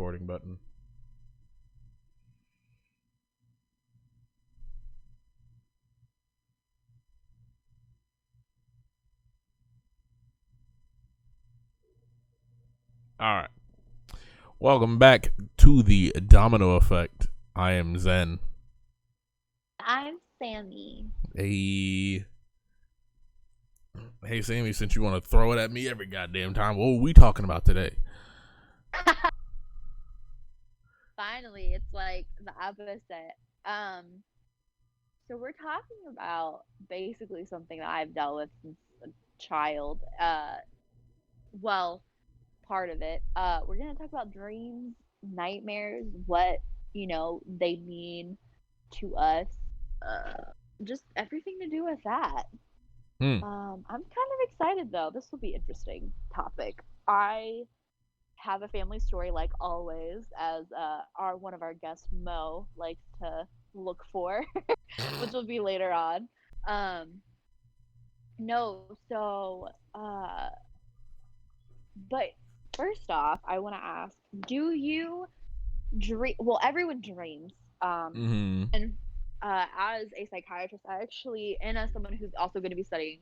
recording button. All right. Welcome back to the Domino Effect. I am Zen. I'm Sami. Hey, Sammy, since you want to throw it at me every goddamn time, what are we talking about today? Finally, it's like the opposite. So we're talking about basically something that I've dealt with since a child. Well, part of it. We're gonna talk about dreams, nightmares, what they mean to us. Just everything to do with that. Hmm. I'm kind of excited though. This will be interesting topic. I have a family story like always, as our one of our guests Mo likes to look for, which will be later on. Um, no, so but first off, I want to ask: do you dream? Well, everyone dreams. Mm-hmm. And as a psychiatrist, I actually, and as someone who's also going to be studying,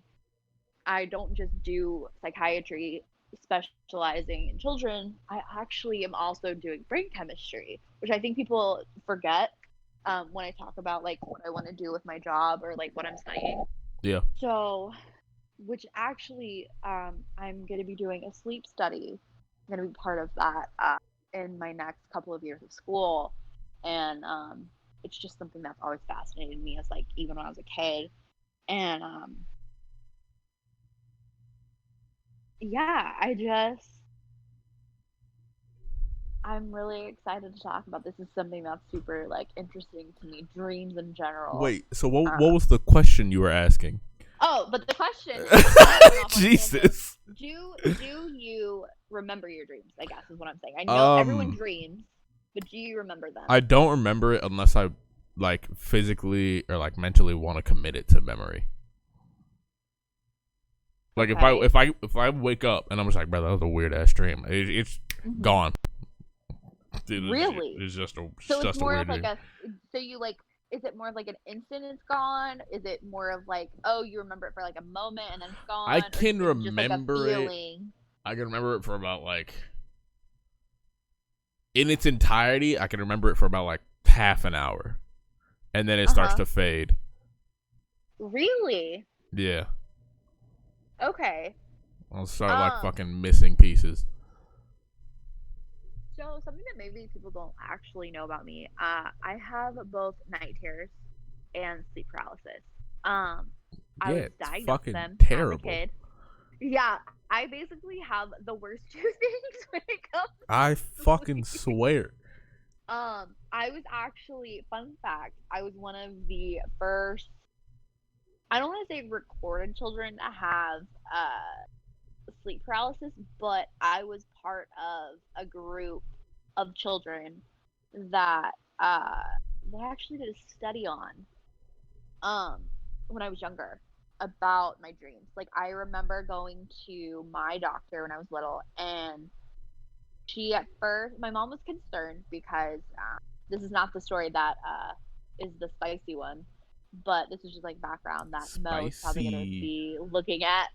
I don't just do psychiatry specializing in children. I actually am also doing brain chemistry, which I think people forget when I talk about like what I want to do with my job or like what I'm studying. Yeah. So, which actually, I'm going to be doing a sleep study. I'm going to be part of that in my next couple of years of school. And it's just something that's always fascinated me as like even when I was a kid. And yeah, I'm really excited to talk about this. Is something that's super like interesting to me, dreams in general. Wait, so what Um, was the question you were asking? oh, but the question, I went off on a tangent. Jesus. Do you remember your dreams? I guess is what I'm saying. I know everyone Um, dreams, but do you remember I them? don't remember it unless I like physically or like mentally want to commit it to memory. Like if I Okay. if I if I wake up and I'm just like, bro, that was a weird ass dream. It's Hmm. gone. Dude, Really? it's So it's just a more weird of like dream. a. So you like. Is it more of like an instant it's gone? Is it more of like, oh, you remember it for like a moment and then it's I gone, or can is it just like a remember it. feeling? I can remember it for about like in its entirety. I can remember it for about like half an hour, and then it Uh starts huh. to fade. Really? Yeah, Okay. I'll start like Um, fucking missing pieces. so something that maybe people don't actually know about me, I have both night terrors and sleep paralysis. Um, I Yeah, was it's diagnosed with fucking them as a terrible. kid. Yeah, I basically have the worst two things when it comes I to fucking sleep. swear. I was actually, fun fact, I was one of the first, I don't want to say recorded children to have sleep paralysis, but I was part of a group of children that they actually did a study on um when I was younger about my dreams. Like I remember going to my doctor when I was little, and she at first, my mom was concerned because this is not the story that is the spicy one, but this is just like background that Mo is probably going to Spicy. be looking at.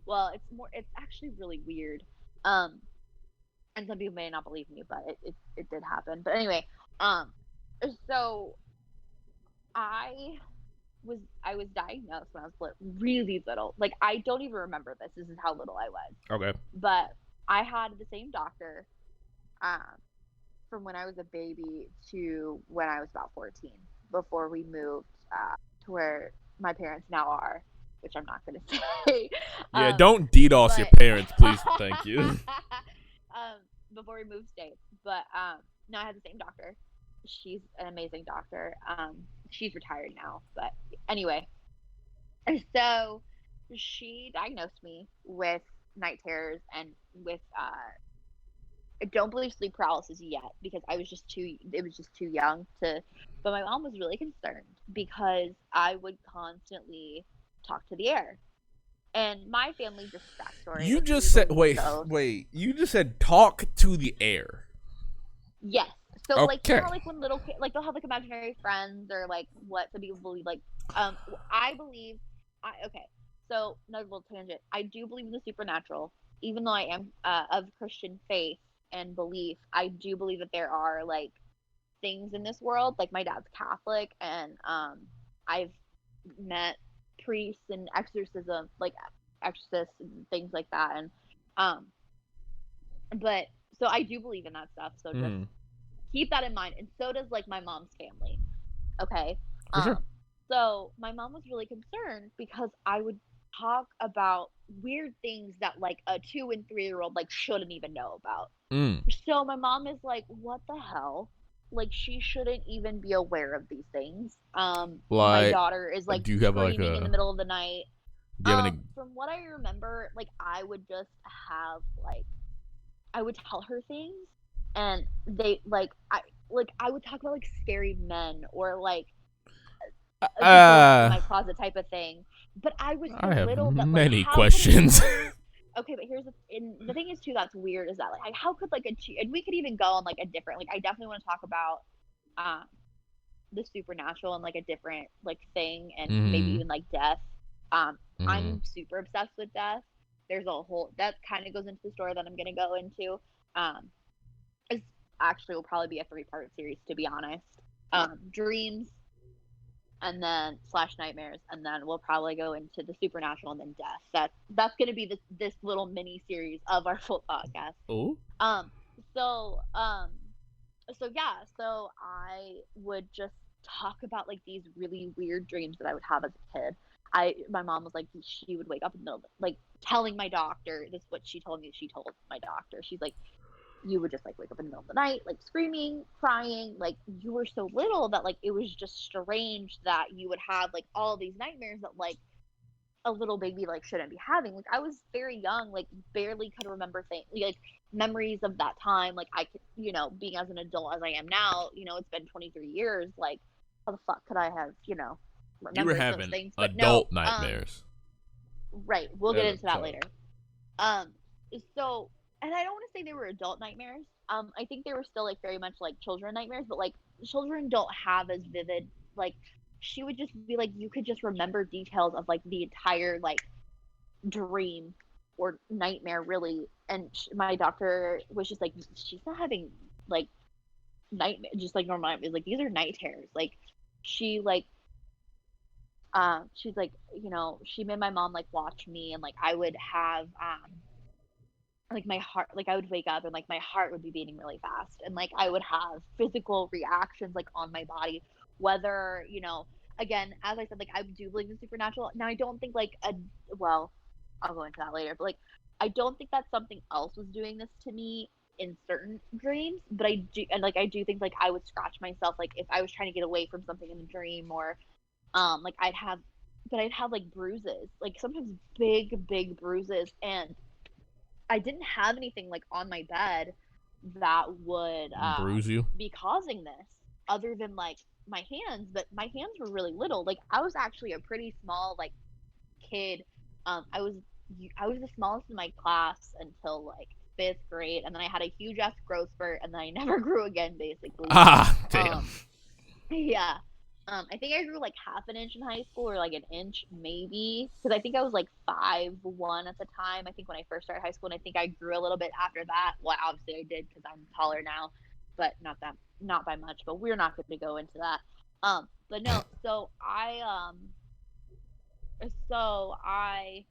Well, it's actually really weird. Um, and some people may not believe me, but it did happen. But anyway, um, so I I was diagnosed when I was really little. Like I don't even remember this. This is how little I was. Okay. But I had the same doctor um, from when I was a baby to when I was about 14 before we moved to where my parents now are, which I'm not going to say. Yeah, um, don't DDoS your but parents, please. Thank you. before we moved states. But no, I had the same doctor. She's an amazing doctor. She's retired now, but anyway, so she diagnosed me with night terrors and with I don't believe sleep paralysis yet because I was just too it was just too young to, but my mom was really concerned because I would constantly talk to the air. And my family, just backstory, You like just we said believe in wait, ghosts. wait. You just said talk to the air. Yes. So like you know Okay. how, like when little kids like they'll have like imaginary friends or like what some people believe like I believe I okay. So another little tangent. I do believe in the supernatural, even though I am of Christian faith and belief. I do believe that there are like things in this world. Like my dad's Catholic, and I've met priests and exorcism like exorcists and things like that, and um but so I do believe in that stuff. So just Mm, keep that in mind. And so does like my mom's family. Okay. for sure. So my mom was really concerned because I would talk about weird things that like a 2 and 3 year old like shouldn't even know about. Mm, So my mom is like, what the hell? Like she shouldn't even be aware of these things. My like, daughter is like do you have like screaming in the a? middle of the night. Do you have any? From what I remember, like I would just have like I would tell her things, and they like I would talk about like scary men or like a ghost in Uh, my closet type of thing. But I was so I have little that like many how could a questions. two okay, but here's the thing is too that's weird is that like how could like a two and we could even go on like a different like I definitely want to talk about um the supernatural and like a different like thing and maybe Mm-hmm. even like death. Um, Mm-hmm. I'm super obsessed with death. There's a whole that kind of goes into the story that I'm gonna go into. Um, it's actually will probably be a 3 part series to be honest. Dreams and then slash nightmares and then we'll probably go into the supernatural and then death. That's gonna be this little mini series of our full podcast. Oh. Um, so um, so yeah, so I would just talk about like these really weird dreams that I would have as a kid. My mom was like she would wake up in the middle like telling my doctor this is what she told me she told my doctor. She's like you would just like wake up in the middle of the night like screaming, crying, like you were so little that like it was just strange that you would have like all these nightmares that like a little baby like shouldn't be having. Like I was very young, like barely could remember things like memories of that time. Like I could, being as an adult as I am now, it's been 23 years. Like how the fuck could I have, You were remembered those having things? But no, adult nightmares right. We'll get as a into that child. later. Um, so and I don't want to say they were adult nightmares. I think they were still like very much like children nightmares, but like children don't have as vivid like she would just be like you could just remember details of like the entire like dream or nightmare really and my doctor was just like she's not having like nightmare just like normal nightmares like these are night terrors like she like she's like she made my mom like watch me and like I would have like my heart like I would wake up and like my heart would be beating really fast and like I would have physical reactions like on my body whether again as I said like I do believe in supernatural now I don't think like a well I'll go into that later but like I don't think that something else was doing this to me in certain dreams but I do and like I do think like I would scratch myself like if I was trying to get away from something in a dream or like I'd have like bruises like sometimes big bruises and I didn't have anything like on my bed that would Bruise you. be causing this other than like my hands, but my hands were really little. Like I was actually a pretty small like kid. I was the smallest in my class until like 5th grade, and then I had a huge ass growth spurt, and then I never grew again basically. Ah, damn. Um, yeah. I think I grew like half an inch in high school, or like an inch maybe, because I think I was like 5'1" at the time. I think when I first started high school, and I think I grew a little bit after that. Well, obviously I did because I'm taller now, but not by much. But we're not going to go into that. But no. So I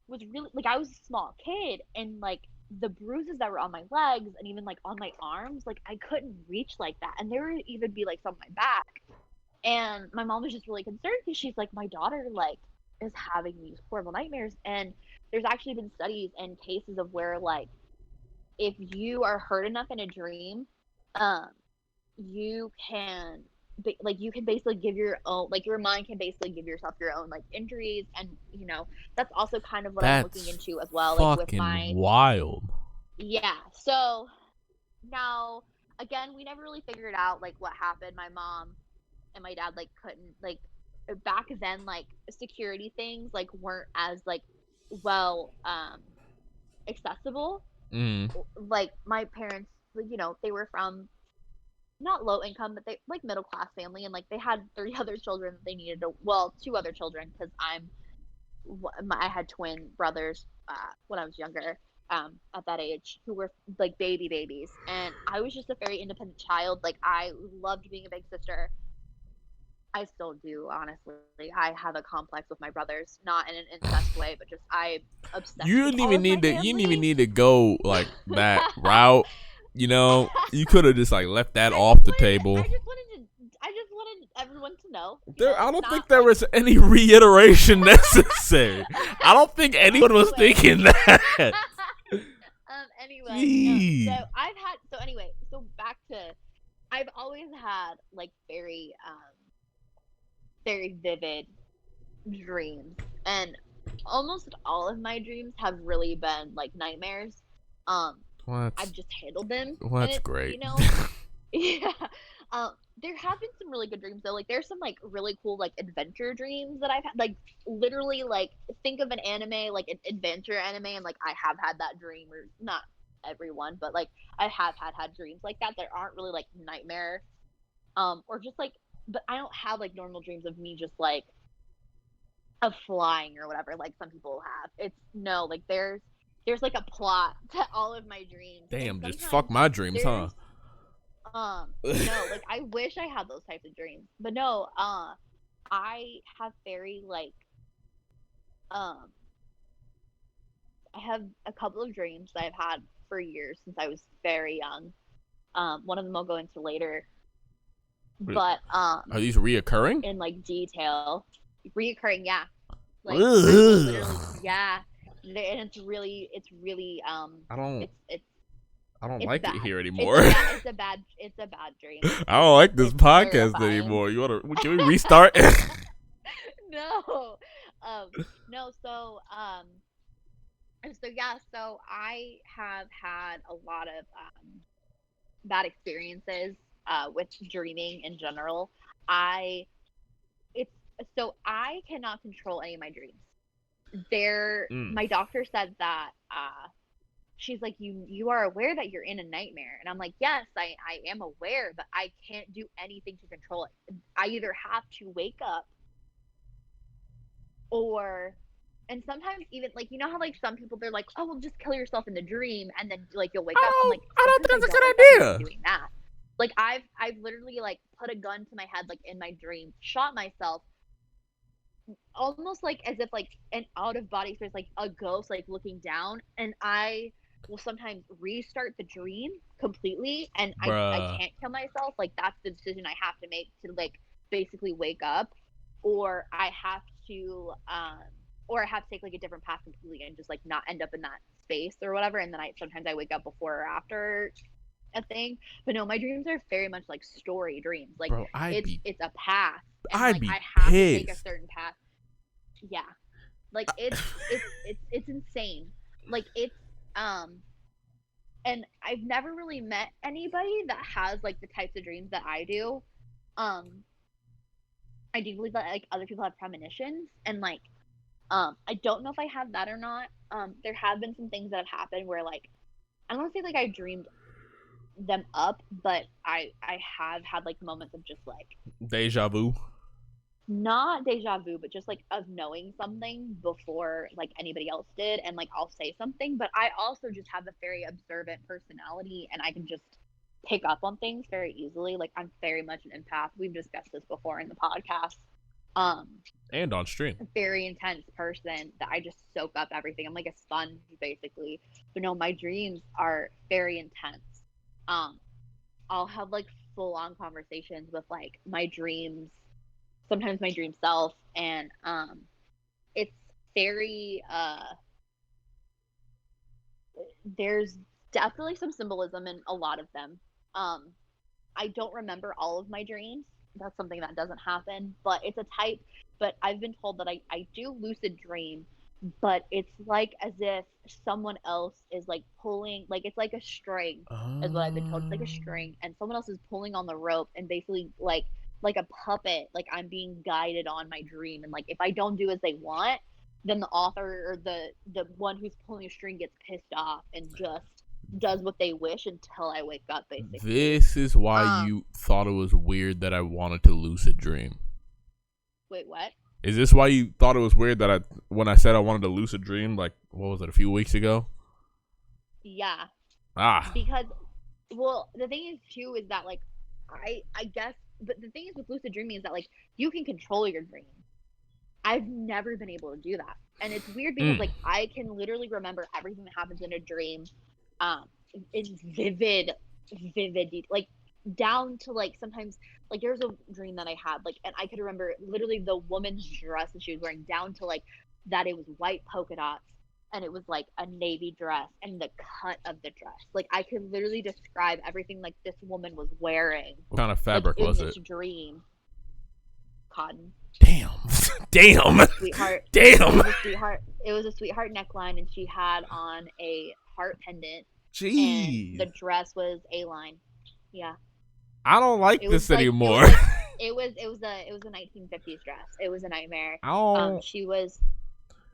was really like I was a small kid, and like the bruises that were on my legs and even like on my arms, like I couldn't reach like that, and there would even be like some on my back and my mom was just really concerned because she's like, my daughter like is having these horrible nightmares. And there's actually been studies and cases of where like if you are hurt enough in a dream, um, you can like you can basically give your own like your mind can basically give yourself your own like injuries and that's also kind of what I'm looking That's into as well like with fucking my wild. yeah so now again we never really figured out like what happened my mom and my dad like couldn't like back then like security things like weren't as like well accessible Mm. like my parents like, they were from not low income, but they like middle class family, and like they had 3 other children that they needed to, 2 other children, because I had twin brothers when I was younger, at that age, who were like babies, and I was just a very independent child. Like I loved being a big sister. I still do, honestly. I have a complex with my brothers, not in an incest way, but just I'm obsessed You with didn't all even of my need to. You didn't even family. need to go like that route. You know, you could have just like left that I off just the wanted, table. I just wanted everyone to know, I don't think not there like. was any reiteration necessary. I don't think anyone was Anyway. thinking that. Anyway, no. So Gee. back to, I've always had like very vivid dreams, and almost all of my dreams have really been like nightmares. Um, What? I've just handled them, Well, and that's great. yeah. There have been some really good dreams though. Like there's some like really cool like adventure dreams that I've had. Like literally, like think of an anime, like an adventure anime, and like I have had that dream, or not everyone, but like I have had dreams like that that aren't really like nightmare, or just like. But I don't have like normal dreams of me just like of flying or whatever like some people have. It's no, like there's like a plot to all of my dreams, and Damn, just fuck sometimes my dreams, huh? there's no, like I wish I had those types of dreams. But no, I have very like um I have a couple of dreams that I've had for years since I was very young. One of them I'll go into later. But Are these reoccurring? in like detail. Reoccurring, yeah. Like I will literally, Ugh. yeah. And it's really I don't. it's I don't it's like it bad. here It's anymore. a bad it's a bad dream. I don't like this It's podcast terrifying. anymore. You wanna? Can we restart? No. Um no, so I have had a lot of bad experiences with dreaming in general. I it's so I cannot control any of my dreams. Mm, My doctor said that she's like, you are aware that you're in a nightmare, and I'm like, yes, I am aware, but I can't do anything to control it. I either have to wake up, or and sometimes even like, how like some people, they're like, oh well, just kill yourself in the dream and then like you'll wake up. I'm like, I don't sometimes think I that's a don't wake up good even idea. doing that. Like I've literally like put a gun to my head like in my dream, shot myself, almost like as if like an out of body experience, like a ghost like looking down, and I will sometimes restart the dream completely, and I Bruh. can't kill myself. Like that's the decision I have to make to like basically wake up, or I have to take like a different path completely and just like not end up in that space or whatever, and then I sometimes I wake up before or after a thing. But no, my dreams are very much like story dreams. Like Bro, it's a path, and I'd like be I have to take a pissed. certain path. Yeah, like it's insane. Like it's um and I've never really met anybody that has like the types of dreams that I do. um I do believe that like other people have premonitions, and like I don't know if I have that or not. There have been some things that have happened where like I don't want to say like I dreamed them up, but I have had like moments of just like Deja vu. not deja vu, but just like of knowing something before like anybody else did, and like I'll say something, but I also just have a very observant personality, and I can just pick up on things very easily. Like I'm very much an empath. We've discussed this before in the podcast. Um, And on stream. a very intense person that I just soak up everything. I'm like a sponge basically. But no, my dreams are very intense. Um, I'll have like full on conversations with like my dreams, sometimes my dream self, and it's very there's definitely some symbolism in a lot of them. um I don't remember all of my dreams. That's something that doesn't happen, but it's a type. But I've been told that I do lucid dream, but it's like as if someone else is like pulling, like it's like a string, is what I've been told. It's like a Um, string, and someone else is pulling on the rope, and basically like a puppet, like I'm being guided on my dream, and like if I don't do as they want, then the author or the one who's pulling a string gets pissed off and just does what they wish until I wake up, basically. This is why you thought it was weird that I wanted to lucid dream. Wait, what? Is this why you thought it was weird that when I said I wanted to lucid dream, like, what was it, a few weeks ago? Yeah. Ah. Because, well, the thing is too is that like I guess, but the thing is with lucid dreaming is that like you can control your dream. I've never been able to do that, and it's weird because like I can literally remember everything that happens in a dream, um, in vivid, like down to like sometimes like there's a dream that I had like, and I could remember literally the woman's dress that she was wearing down to like that it was white polka dots and it was like a navy dress and the cut of the dress. Like I could literally describe everything like this woman was wearing. What kind of fabric like, was in this it? dream. Cotton. Damn. Damn. Sweetheart. Damn. It was a sweetheart neckline, and she had on a heart pendant. Jeez. And the dress was A-line. Yeah. I don't like this anymore. It was a 1950s dress. It was a nightmare. Oh.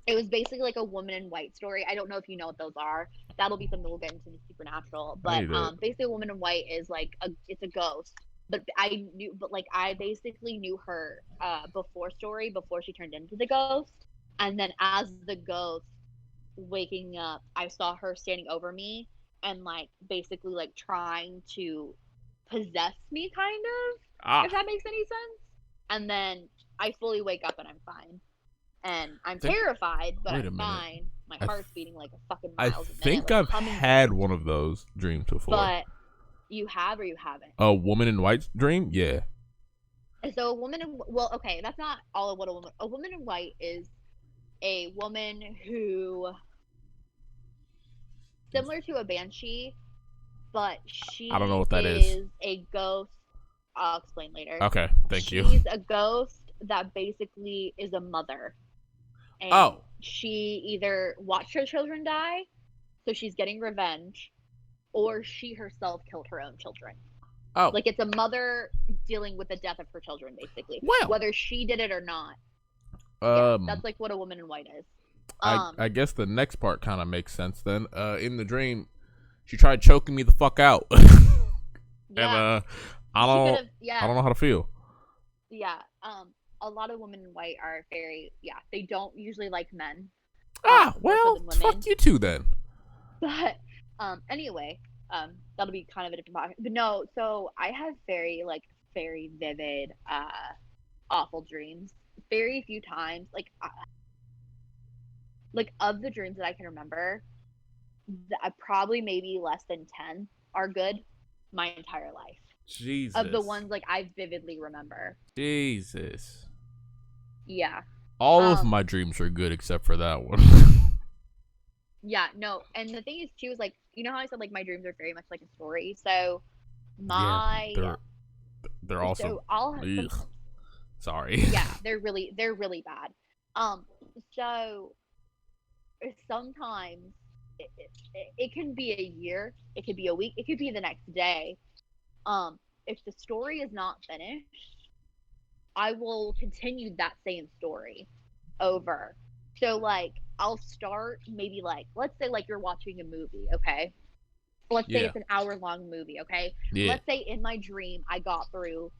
It was basically like a woman in white story. I don't know if you know what those are. That'll be something we'll get into the supernatural. But basically, a woman in white is like it's a ghost. But I basically knew her before she turned into the ghost. And then as the ghost waking up, I saw her standing over me and like basically like trying to possess me, kind of, if that makes any sense. And then I fully wake up and I'm fine. And I'm terrified, but I'm fine. My heart's beating like a fucking miles a minute. I think I've had one of those dreams before. But you have or you haven't? A woman in white dream? Yeah. So okay, that's not all of what a woman in white is. A woman who, similar to a banshee, but I don't know what that is. A ghost. I'll explain later. Okay, thank you. She's a ghost that basically is a mother. And she either watched her children die, so she's getting revenge, or she herself killed her own children. Oh. Like it's a mother dealing with the death of her children, basically. Well, whether she did it or not. That's like what a woman in white is. I guess the next part kind of makes sense then. In the dream, she tried choking me the fuck out. Yeah. And I don't know how to feel. Yeah. A lot of women in white are very, they don't usually like men. Well, fuck you too then. But anyway, that'll be kind of a different podcast. But no, so I have very vivid, awful dreams. Very few times, like of the dreams that I can remember, probably maybe less than 10 are good my entire life. Jesus. Of the ones like I vividly remember. Jesus. Yeah. All of my dreams are good except for that one. Yeah, no, and the thing is too is like, you know how I said like my dreams are very much like a story. So they're also sorry. Yeah, they're really bad. So sometimes it can be a year, it could be a week, it could be the next day. If the story is not finished, I will continue that same story over. So like I'll start maybe like, let's say like you're watching a movie, okay? Let's say it's an hour-long movie, okay? Yeah. Let's say in my dream I got through,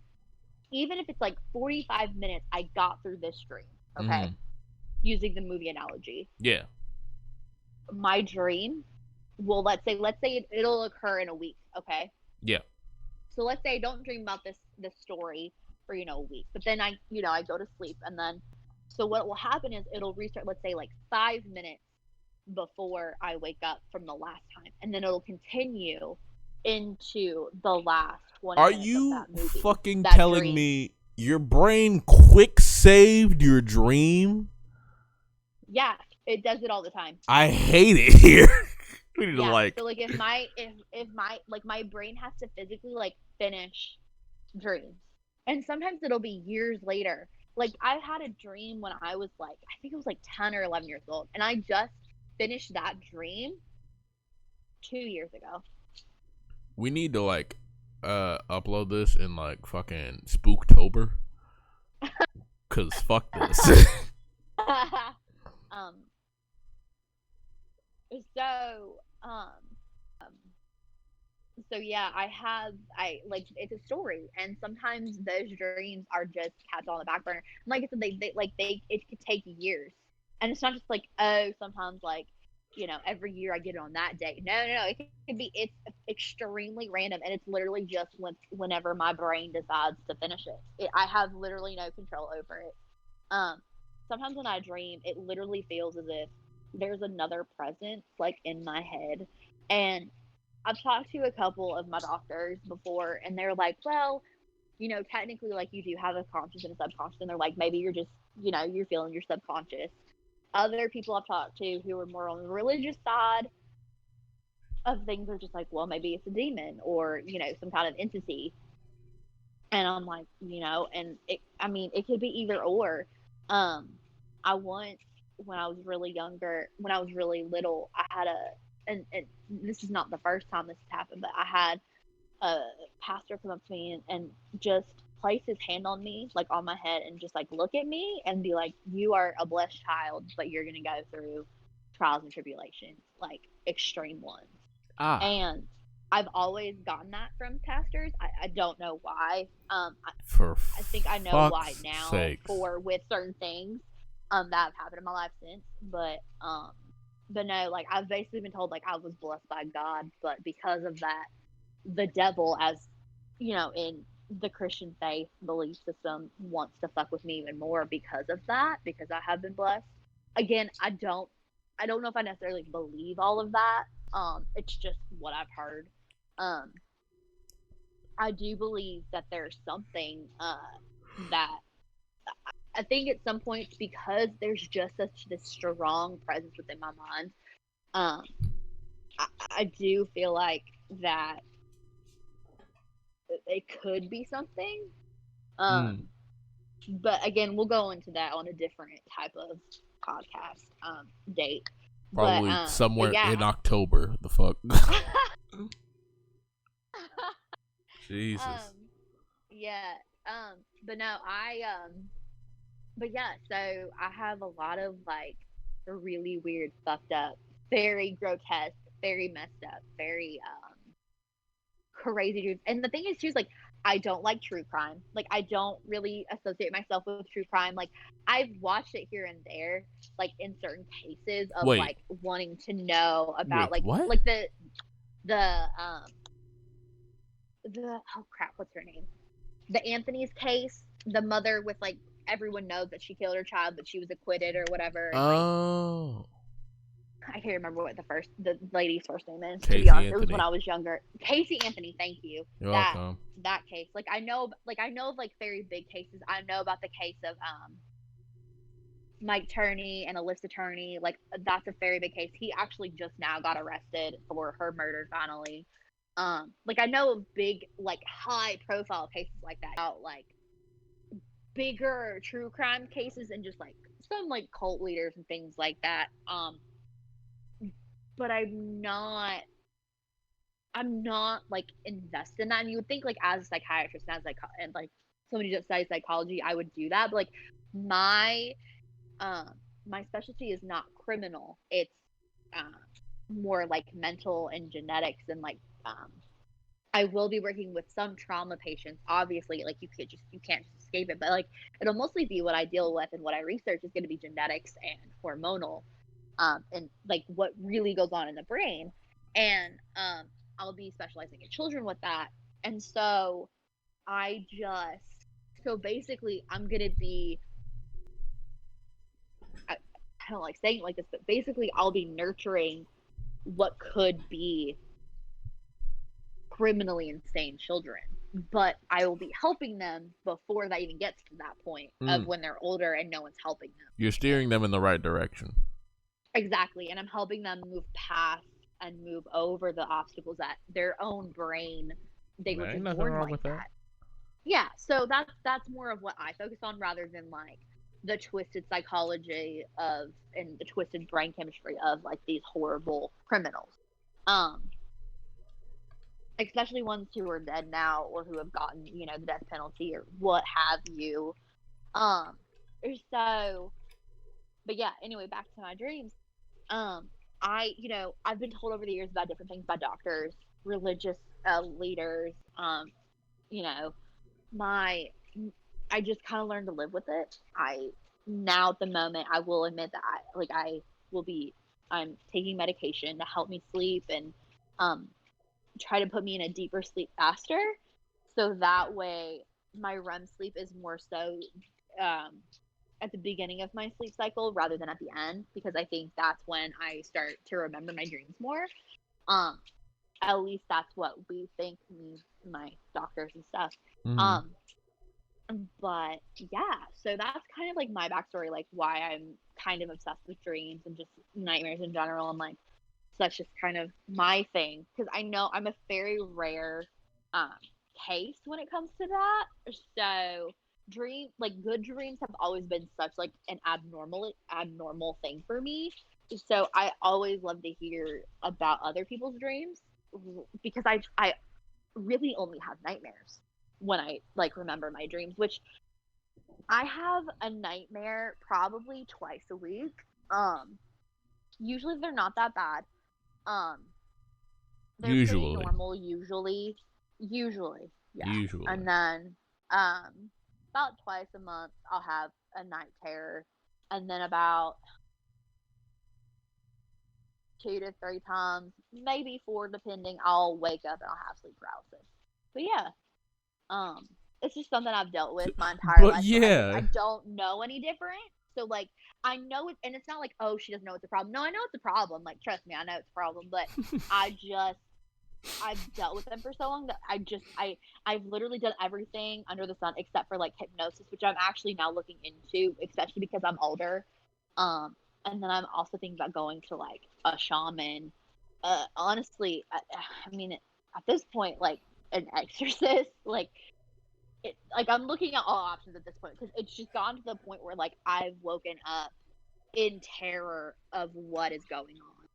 even if it's like 45 minutes, I got through this dream, okay? Using the movie analogy. Yeah. My dream will, let's say it'll occur in a week, okay? Yeah. So let's say I don't dream about this story for, a week, but then I go to sleep, and then, so what will happen is it'll restart, let's say like 5 minutes before I wake up from the last time, and then it'll continue into the last 20 minutes of that movie. Are you fucking telling me your brain quick saved your dream? Yeah, it does it all the time. I hate it here. We need to so like if my brain has to physically like finish dreams, and sometimes it'll be years later. Like I had a dream when I was like, I think it was like 10 or 11 years old, and I just finished that dream 2 years ago. We need to like upload this in like fucking Spooktober. Cause fuck this. So yeah, I like it's a story, and sometimes those dreams are just cats on the back burner. And like I said, they it could take years, and it's not just like, oh, sometimes like, every year I get it on that day. No, no, no, it could be, it's extremely random, and it's literally just whenever my brain decides to finish it. I have literally no control over it. Um, Sometimes when I dream, it literally feels as if there's another presence like in my head, and I've talked to a couple of my doctors before, and they're like, well, technically, like, you do have a conscious and a subconscious, and they're like, maybe you're just, you're feeling your subconscious. Other people I've talked to who are more on the religious side of things are just like, well, maybe it's a demon or, some kind of entity. And I'm like, and I mean, it could be either or. Um, I once, when I was really younger, when I was really little, I had and this is not the first time this has happened, but I had a pastor come up to me and just place his hand on me, like on my head, and just like look at me and be like, you are a blessed child, but you're going to go through trials and tribulations, like extreme ones. Ah, And I've always gotten that from pastors. I don't know why. for I think I know why fuck's now sakes. for with certain things that have happened in my life since. But no, like I've basically been told like I was blessed by God, but because of that, the devil, as in the Christian faith belief system, wants to fuck with me even more because of that, because I have been blessed. Again, I don't know if I necessarily believe all of that. It's just what I've heard. Um, I do believe that there's something that I think at some points, because there's just such this strong presence within my mind. Um, I do feel like that it could be something. Mm, Um, but again, we'll go into that on a different type of podcast date. probably But somewhere in yeah. October. The fuck. Jesus. um, yeah. But no, but yeah. So I have a lot of like really weird, fucked up, very grotesque, very messed up, very crazy dudes. And the thing is, too, is like I don't like true crime. Like I don't really associate myself with true crime. Like I've watched it here and there, like in certain cases of Wait, like wanting to know about wait, like what? like the the oh crap, what's her name? The Anthony's case, the mother with like everyone knows that she killed her child, but she was acquitted or whatever, and like Oh, I can't remember what the lady's first name is. To be Casey honest, it was when Anthony. I was younger. Casey Anthony, thank you. You're That welcome. that case, like I know of like very big cases. I know about the case of Mike Turney and Alyssa Turney. Like that's a very big case. He actually just now got arrested for her murder finally. Like I know of big like high profile cases like that. Out like bigger true crime cases and just like some like cult leaders and things like that. But I'm not like invested in that. And you would think like as a psychiatrist and like somebody that studies psychology, I would do that. But like my um my specialty is not criminal. It's um more like mental and genetics and like I will be working with some trauma patients. Obviously, like you can't just escape it. But like it'll mostly be what I deal with and what I research is going to be genetics and hormonal, and like what really goes on in the brain. And I'll be specializing in children with that. And so I just so basically I'm gonna be I don't like saying it like this, but basically I'll be nurturing what could be criminally insane children, but I will be helping them before that even gets to that point of Mm. when they're older and no one's helping You're them. steering them in the right direction. Exactly. And I'm helping them move past and move over the obstacles that their own brain, they were There ain't just nothing born wrong like with that. that. Yeah, so that's more of what I focus on rather than like the twisted psychology of and the twisted brain chemistry of like these horrible criminals. Um Especially ones who are dead now or who have gotten, the death penalty or what have you. Um so but yeah, anyway, back to my dreams. Um I've been told over the years about different things by doctors, religious leaders. You know, my I just kind of learned to live with it. I now at the moment I will admit that I will be I'm taking medication to help me sleep and um try to put me in a deeper sleep faster, so that way my REM sleep is more so um at the beginning of my sleep cycle rather than at the end, because I think that's when I start to remember my dreams more. Um, at least that's what we think, me, my doctors and stuff. Mm-hmm. Um, but yeah, so that's kind of like my backstory, like why I'm kind of obsessed with dreams and just nightmares in general. And like, so that's just kind of my thing, because I know I'm a very rare um, case when it comes to that. So good dreams have always been such like an abnormal thing for me. So I always love to hear about other people's dreams, because I really only have nightmares when I like remember my dreams, which I have a nightmare probably twice a week. Um, Usually they're not that bad. Um, they're pretty Usually. normal usually. Usually, yeah. Usually. And then about twice a month I'll have a night terror, and then about 2 to 3 times, maybe 4 depending, I'll wake up and I'll have sleep paralysis. But yeah, it's just something I've dealt with my entire But life. So I yeah. don't know any different. So like I know it, and it's not like, oh, she doesn't know it's a problem. No, I know it's a problem. Like, trust me, I know it's a problem. But I've dealt with them for so long that I've literally done everything under the sun except for like hypnosis, which I'm actually now looking into, especially because I'm older. And then I'm also thinking about going to like a shaman. Honestly, I mean, at this point, like an exorcist, like I'm looking at all options at this point, because it's just gotten to the point where like I've woken up in terror of what is going on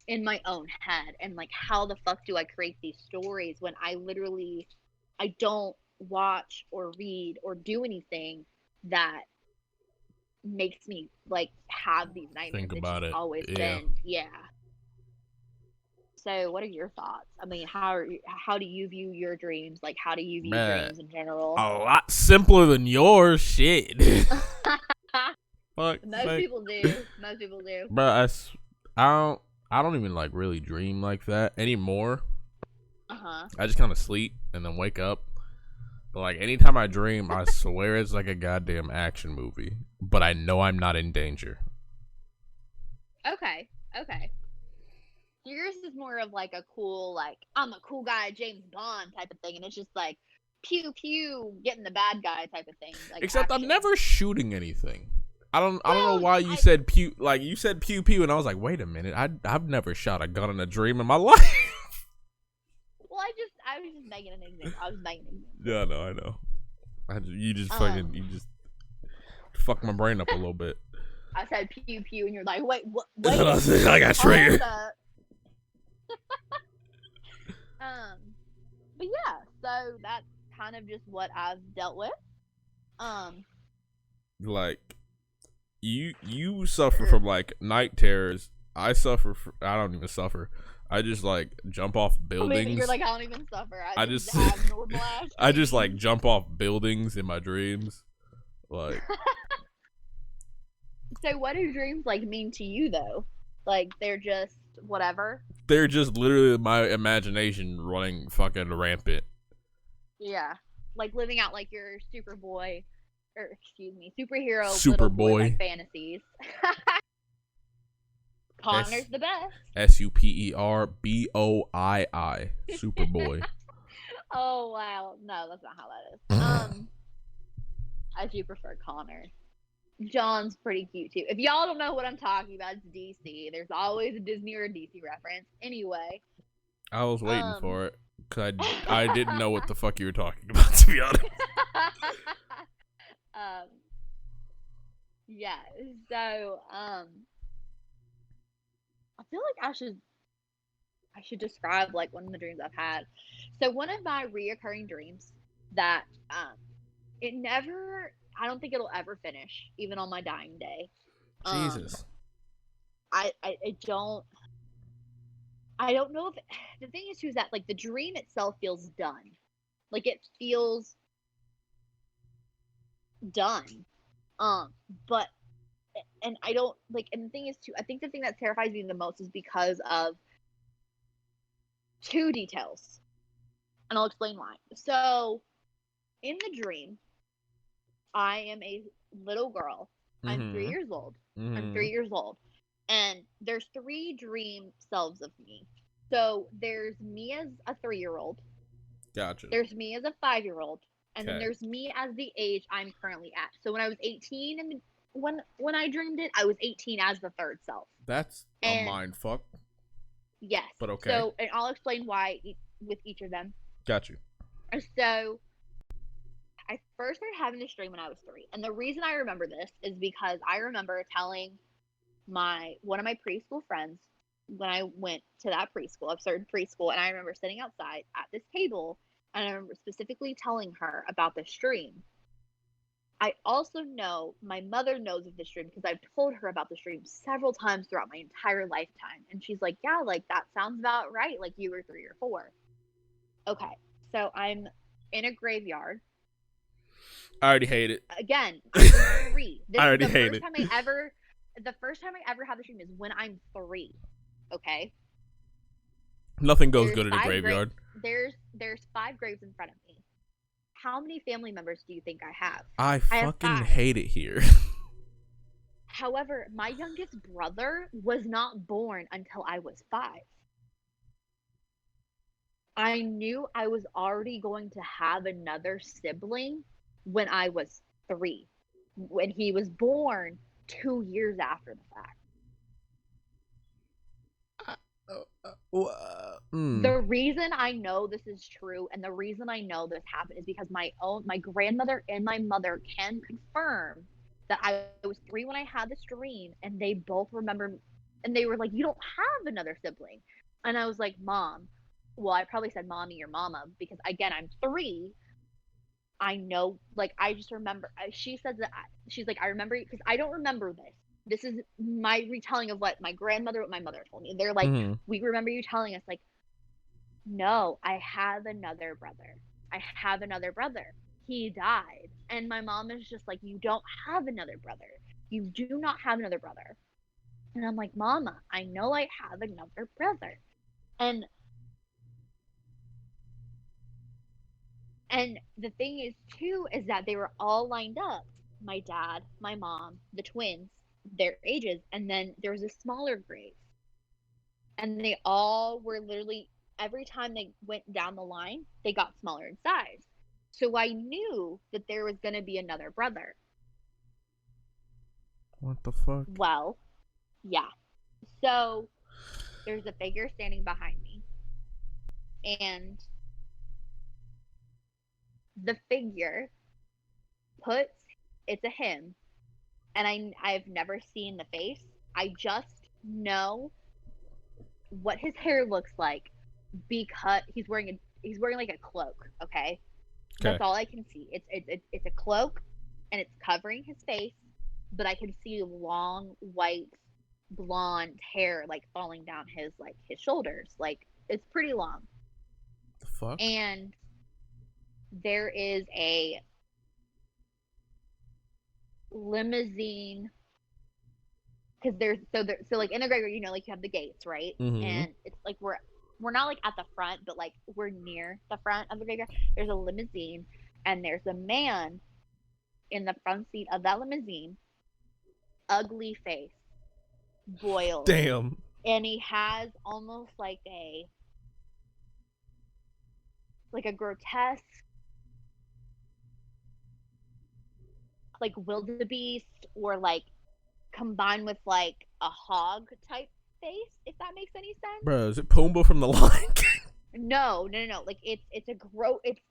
in my own head, and like how the fuck do I create these stories when I don't watch or read or do anything that makes me like have these nightmares. Think It's just about it. always Yeah. been, yeah. So what are your thoughts? I mean, how do you view your dreams? Like, how do you view Man, dreams in general? a lot simpler than yours. Shit. Fuck. Most people do. Most people do. Bro, I don't. I don't even like really dream like that anymore. Uh-huh. I just kind of sleep and then wake up. But like anytime I dream, I swear it's like a goddamn action movie. But I know I'm not in danger. Okay. Okay. Yours is more of like a cool, like, I'm a cool guy, James Bond type of thing, and it's just like pew pew, getting the bad guy type of thing, like Except I'm action. never shooting anything. I don't know Well, why you said pew, like you said pew pew, and I was like, wait a minute, I've never shot a gun in a dream in my life. well, I was just making an example. I was making an example. Yeah, I know. You just fuck my brain up a little bit. I said pew pew, and you're like, wait, what? Wait, Wait, I got triggered. But yeah, so that's kind of just what I've dealt with. Like you suffer from like night terrors. I don't even suffer. I just like jump off buildings. I mean, you're like, I don't even suffer. I just have normal ass I just like jump off buildings in my dreams. Like So what do dreams like mean to you though? Like they're just whatever? they're just literally my imagination running fucking rampant. Yeah. Like living out like your superhero Super little boy like, boy. fantasies. Connor's the best. Superboii. Superboy. Oh wow. No, that's not how that is. I do prefer Connor. John's pretty cute too. If y'all don't know what I'm talking about, it's DC. There's always a Disney or a DC reference. Anyway. I was waiting for it because I didn't know what the fuck you were talking about, to be honest. Yeah. So I feel like I should describe like one of the dreams I've had. So one of my reoccurring dreams that it never I don't think it'll ever finish, even on my dying day. Jesus. I don't I don't know if the thing is too is that like the dream itself feels done. Like it feels done. Um, but and I don't like and the thing is too I think the thing that terrifies me the most is because of two details. And I'll explain why. So in the dream, I am a little girl. I'm three Mm-hmm. years old. I'm Mm-hmm. 3 years old. And there's three dream selves of me. So there's me as a 3 year old, Gotcha. there's me as a 5 year old, and then Okay. there's me as the age I'm currently at. So when I was 18 and when I dreamed it, I was 18 as the third self. That's a And mind fuck, yes. but okay. So and I'll explain why with each of them. Got you. So I first started having this dream when I was 3. And the reason I remember this is because I remember telling my one of my preschool friends when I went to that preschool. I started preschool, and I remember sitting outside at this table, and I remember specifically telling her about this dream. I also know my mother knows of this dream because I've told her about this dream several times throughout my entire lifetime, and she's like, "Yeah, like that sounds about right. Like you were 3 or 4." Okay, so I'm in a graveyard. I already hate it. Again, I'm 3. I This is already the hate first it. time I ever the first time I ever have this dream is when I'm 3. Okay? Nothing goes There's good in a 5 graves. graveyard. There's 5 graves in front of me. How many family members do you think I have? I I have fucking 5. hate it here. However, my youngest brother was not born until I was 5. I knew I was already going to have another sibling when I was 3. When he was born 2 years after the fact. Mm. The reason I know this is true and the reason I know this happened is because my grandmother and my mother can confirm that I was 3 when I had this dream, and they both remember, and they were like, "You don't have another sibling." And I was like, "Mom." Well, I probably said mommy or mama because again, I'm 3. I know, like, I just remember. She said that she's like, I remember because I don't remember this. This is my retelling of what what my mother told me. They're like, Mm-hmm. we remember you telling us, like, no, I have another brother. I have another brother. He died. And my mom is just like, you don't have another brother. You do not have another brother. And I'm like, Mama, I know I have another brother. And and the thing is too is that they were all lined up. My dad, my mom, the twins, their ages, and then there was a smaller grave. And they all were literally every time they went down the line, they got smaller in size. So I knew that there was going to be another brother. What the fuck? Well, yeah. So there's a figure standing behind me, and the figure puts it's a him, and I've never seen the face. I just know what his hair looks like because he's wearing like a cloak, okay? That's Okay. all I can see. It's a cloak, and it's covering his face, but I can see long white blonde hair like falling down his shoulders. Like it's pretty long. The fuck? And there is a limousine because so like in a graveyard, like you have the gates, right? Mm-hmm. And it's like we're not like at the front, but like we're near the front of the graveyard. There's a limousine, and there's a man in the front seat of that limousine, ugly face, boils, Damn. and he has almost like a grotesque, like wildebeest, or like combined with like a hog type face, if that makes any sense. Bro, is it Pumbaa from the Lion King? No, no, no, no. Like it's a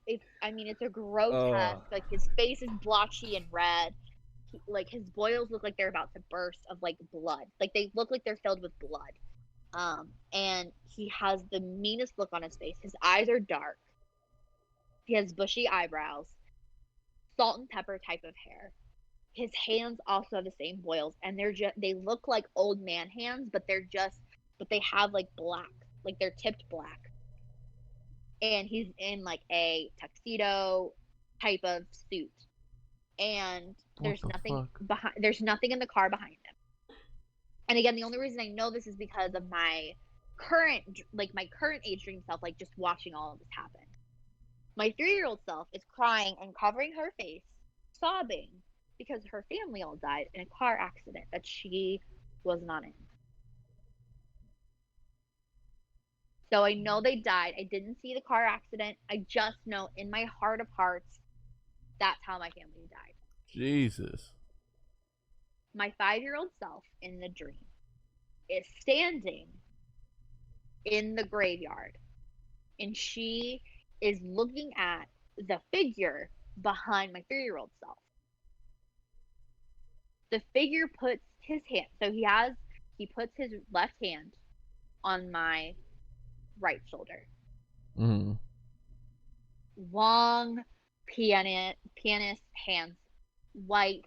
it's I mean it's a Uh, grotesque. Like his face is blotchy and red. Like his boils look like they're about to burst of like blood. Like they look like they're filled with blood. And he has the meanest look on his face. His eyes are dark. He has bushy eyebrows, salt and pepper type of hair. His hands also have the same boils, and they look like old man hands, but they have like black. like they're tipped black, and he's in like a tuxedo type of suit, and What the fuck? there's nothing in the car behind him. And again, the only reason I know this is because of my current age dream self, like just watching all of this happen. My 3-year-old self is crying and covering her face, sobbing, because her family all died in a car accident that she was not in. So I know they died. I didn't see the car accident. I just know in my heart of hearts, that's how my family died. Jesus. My 5-year-old self in the dream is standing in the graveyard, and she is looking at the figure behind my 3-year-old self. The figure puts his hand, so he puts his left hand on my right shoulder. Mm-hmm. Long pianist hands, white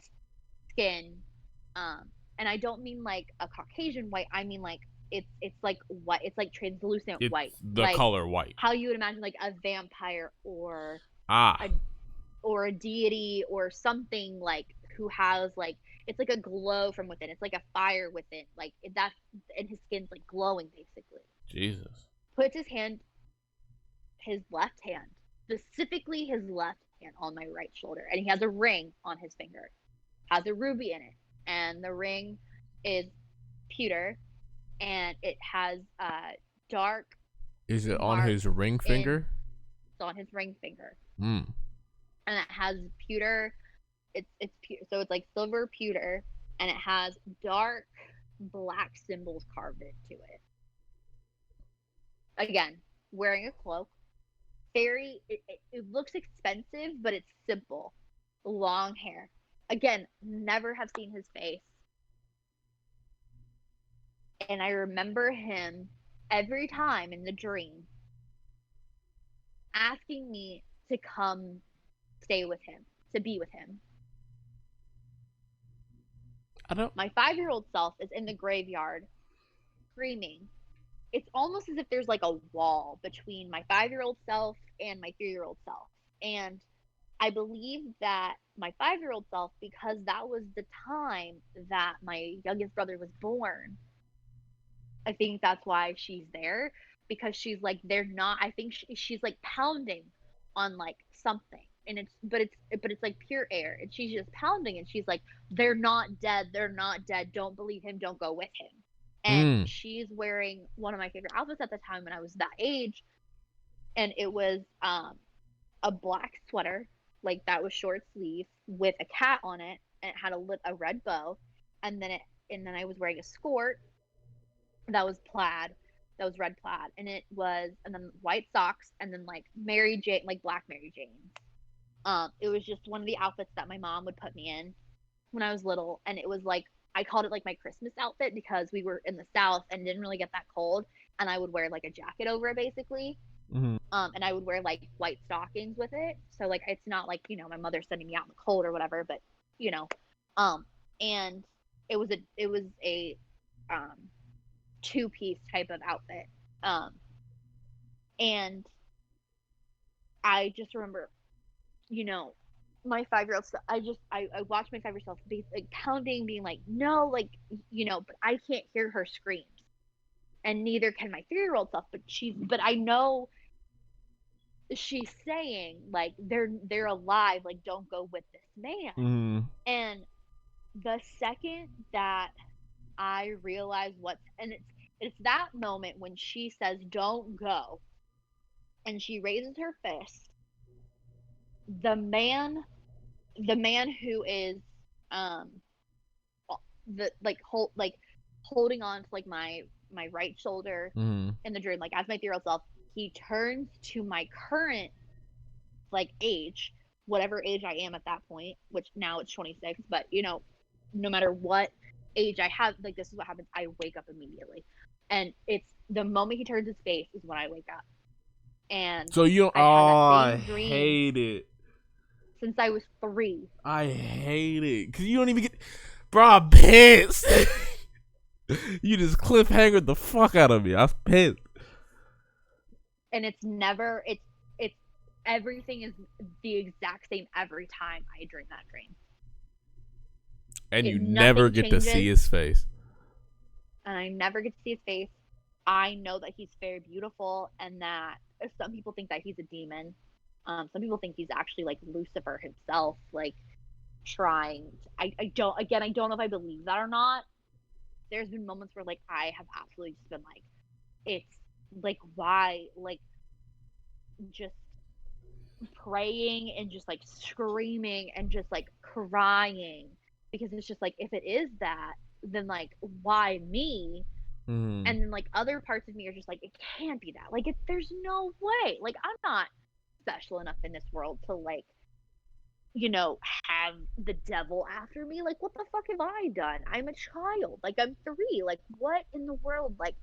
skin, and I don't mean like a Caucasian white. I mean like it's like white. It's like translucent It's white, the like color white. how you would imagine like a vampire or a deity or something, like who has like, it's like a glow from within. It's like a fire within, like that's, and his skin's like glowing basically. Jesus. Puts his left hand, specifically his left hand, on my right shoulder, and he has a ring on his finger, has a ruby in it, and the ring is pewter, and it has dark. Is it on his ring finger? It's on his ring finger. Hmm. And it has pewter. It's so it's like silver pewter, and it has dark black symbols carved into it. Again, wearing a cloak. Very, it looks expensive, but it's simple. Long hair. Again, never have seen his face. And I remember him every time in the dream asking me to come stay with him, to be with him. My 5-year-old self is in the graveyard screaming. It's almost as if there's like a wall between my 5-year-old self and my 3-year-old self. And I believe that my 5-year-old self, because that was the time that my youngest brother was born, I think that's why she's there, because she's like, they're not, I think she's like pounding on like something, and it's like pure air, and she's just pounding, and she's like, they're not dead, don't believe him, don't go with him. And she's wearing one of my favorite outfits at the time when I was that age, and it was a black sweater, like that was short sleeve with a cat on it, and it had a red bow, and then I was wearing a skirt that was plaid, that was red plaid, and then white socks, and then like Mary Jane, like black Mary Janes. It was just one of the outfits that my mom would put me in when I was little, and it was like, I called it like my Christmas outfit because we were in the South and didn't really get that cold, and I would wear like a jacket over it basically. Mm-hmm. And I would wear like white stockings with it, so like it's not like, my mother sending me out in the cold or whatever, but and it was a 2-piece type of outfit, and I just remember, my 5-year-old self, I watched my 5-year-old self be like pounding, being like, no, like, but I can't hear her screams, and neither can my 3-year-old self, but I know she's saying like, they're alive, like, don't go with this man. Mm-hmm. And the second that I realize it's that moment when she says, don't go, and she raises her fist, the man who is holding on to like my right shoulder in the dream, like as my 3-year-old self, he turns to my current like age, whatever age I am at that point, which now it's 26, but no matter what age I have, like, this is what happens. I wake up immediately, and it's the moment he turns his face is when I wake up. And so I hate it. Since I was 3. I hate it because you don't even get, bro. I'm pissed. You just cliffhangered the fuck out of me. I'm pissed. and it's never it's everything is the exact same every time I dream that dream. And you never Nothing get to see changes, his face. and I never get to see his face. I know that he's very beautiful, and that some people think that he's a demon. Some people think he's actually like Lucifer himself, like trying. I don't know if I believe that or not. There's been moments where like I have absolutely just been like, it's like why, like just praying and just like screaming and just like crying, because it's just like if it is that, then like why me? Mm. And then like other parts of me are just like, it can't be that, like there's no way, like I'm not special enough in this world to like, have the devil after me. Like what the fuck have I done? I'm a child, like I'm 3, like what in the world, like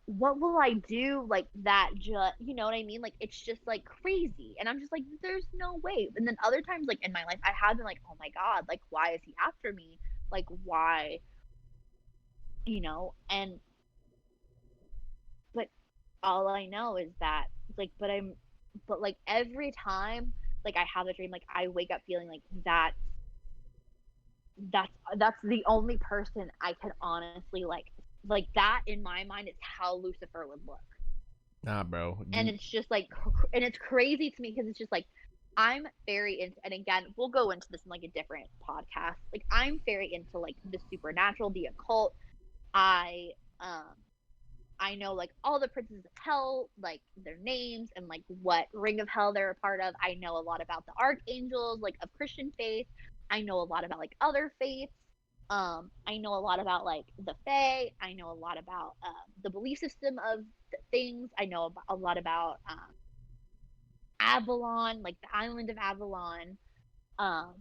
what will I do, like that, just, you know what I mean? Like it's just like crazy, and I'm just like, there's no way. And then other times like in my life I have been like, oh my god, like why is he after me, like why, and but all I know is that like, but like every time like I have a dream, like I wake up feeling like that's the only person I can honestly like that in my mind is how Lucifer would look. Nah, bro. And You. it's just like, and it's crazy to me because it's just like, I'm very into, and again we'll go into this in like a different podcast, like I'm very into like the supernatural, the occult. I um i know like all the princes of hell, like their names, and like what ring of hell they're a part of. I know a lot about the archangels, like of Christian faith. I know a lot about like other faiths. I know a lot about like the Fae. I know a lot about the belief system of things. I know a lot about Avalon, like the island of Avalon. Um,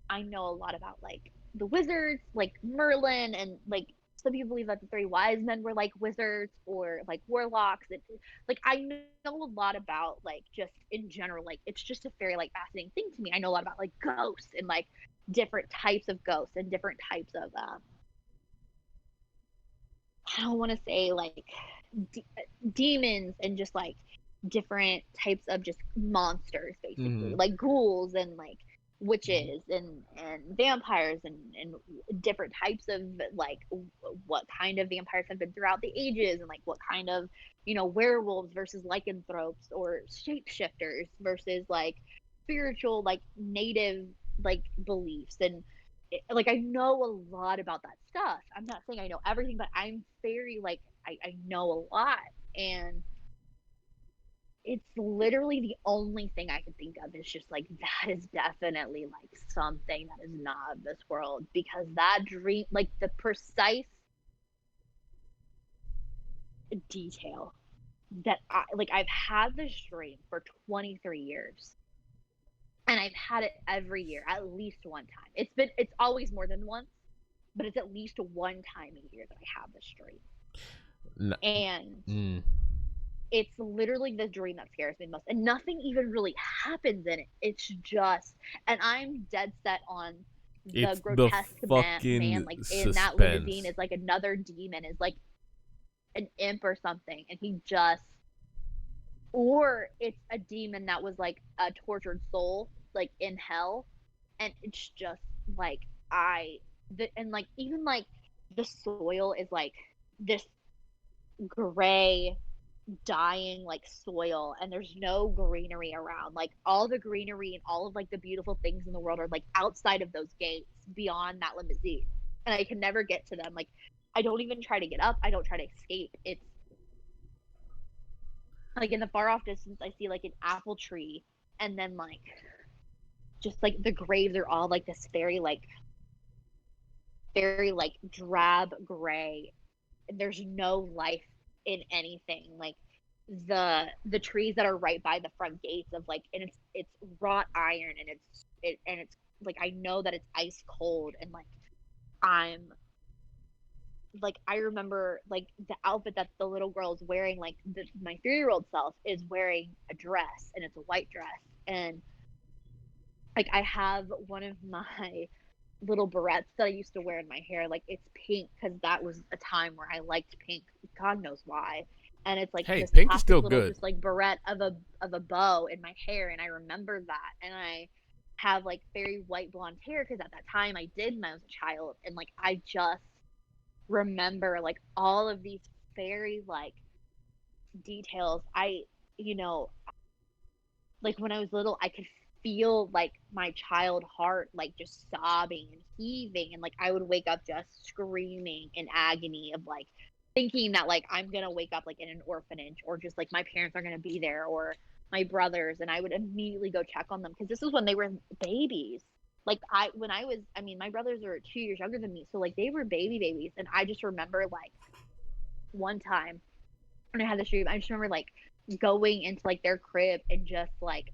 I know a lot about like the wizards, like Merlin, and like some people believe that the 3 wise men were like wizards or like warlocks. Like I know a lot about like just in general, like it's just a very like fascinating thing to me. I know a lot about like ghosts and like different types of ghosts and different types of I don't want to say like de- demons, and just like different types of just monsters, basically Mm. like ghouls and like witches and vampires, and different types of like what kind of vampires have been throughout the ages, and like what kind of werewolves versus lycanthropes or shapeshifters versus like spiritual like native like beliefs. And like I know a lot about that stuff. I'm not saying I know everything, but I'm very like I know a lot. And it's literally the only thing I can think of is just like that is definitely like something that is not of this world, because that dream, like the precise detail that I've had this dream for 23 years, and I've had it every year at least one time. It's always more than once, but it's at least one time a year that I have this dream. Nah. And Mm. it's literally the dream that scares me the most, and nothing even really happens in it. It's just, and I'm dead set on the It's the grotesque man fucking like in that limousine suspense. is like another demon, is like an imp or something, and he just, or it's a demon that was like a tortured soul like in hell. And it's just like and like even like the soil is like this gray dying like soil, and there's no greenery around. Like all the greenery and all of like the beautiful things in the world are like outside of those gates beyond that limousine, and I can never get to them. Like I don't even try to get up, I don't try to escape. It's like in the far off distance I see like an apple tree, and then like just like the graves are all like this very like drab gray. There's no life in anything. Like the trees that are right by the front gates of like, and it's wrought iron, and it's like I know that it's ice cold. And like I'm like I remember like the outfit that the little girl is wearing, like my 3-year-old self is wearing a dress, and it's a white dress. And like I have one of my little barrettes that I used to wear in my hair. Like it's pink because that was a time where I liked pink. God knows why. and it's like Hey, this pink is plastic still little good. just like barrette of a bow in my hair, and I remember that, and I have like very white blonde hair because at that time I did when I was a child, and like I just remember like all of these very like details. You know, like when I was little, I could feel like my child heart like just sobbing and heaving, and like I would wake up just screaming in agony of like thinking that like I'm gonna wake up like in an orphanage, or just like my parents are gonna be there, or my brothers, and I would immediately go check on them because this was when they were babies. Like I mean, my brothers are 2 years younger than me, so like they were babies, and I just remember like one time when I had this dream, I just remember like going into like their crib and just like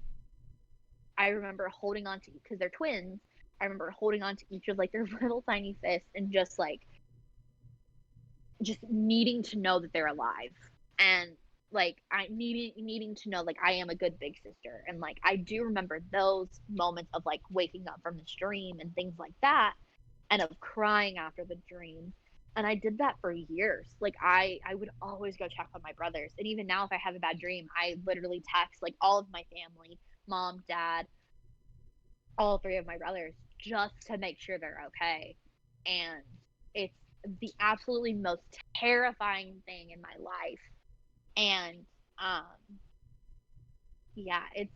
I remember holding on to, because they're twins. I remember holding on to each of like their little tiny fists and just needing to know that they're alive, and like I needing to know like I am a good big sister, and like I do remember those moments of like waking up from this dream and things like that, and of crying after the dream. And I did that for years. Like I would always go check on my brothers. And even now if I have a bad dream, I literally text like all of my family, mom, dad, all three of my brothers, just to make sure they're okay. And it's the absolutely most terrifying thing in my life. And um yeah, it's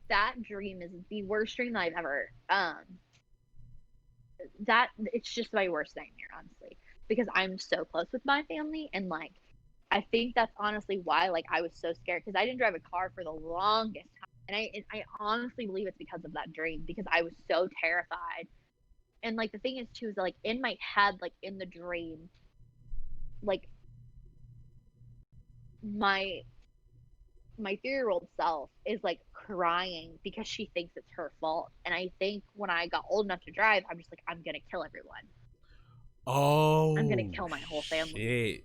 that dream is the worst dream that I've ever that it's just my worst nightmare, honestly, because I'm so close with my family, and like I think that's honestly why like I was so scared, because I didn't drive a car for the longest time, and I honestly believe it's because of that dream, because I was so terrified. And like the thing is too is that, like in my head, like in the dream, like my my 3 year old self is like crying because she thinks it's her fault, and I think when I got old enough to drive, I'm just like I'm gonna kill everyone. I'm gonna Oh kill my whole family. shit.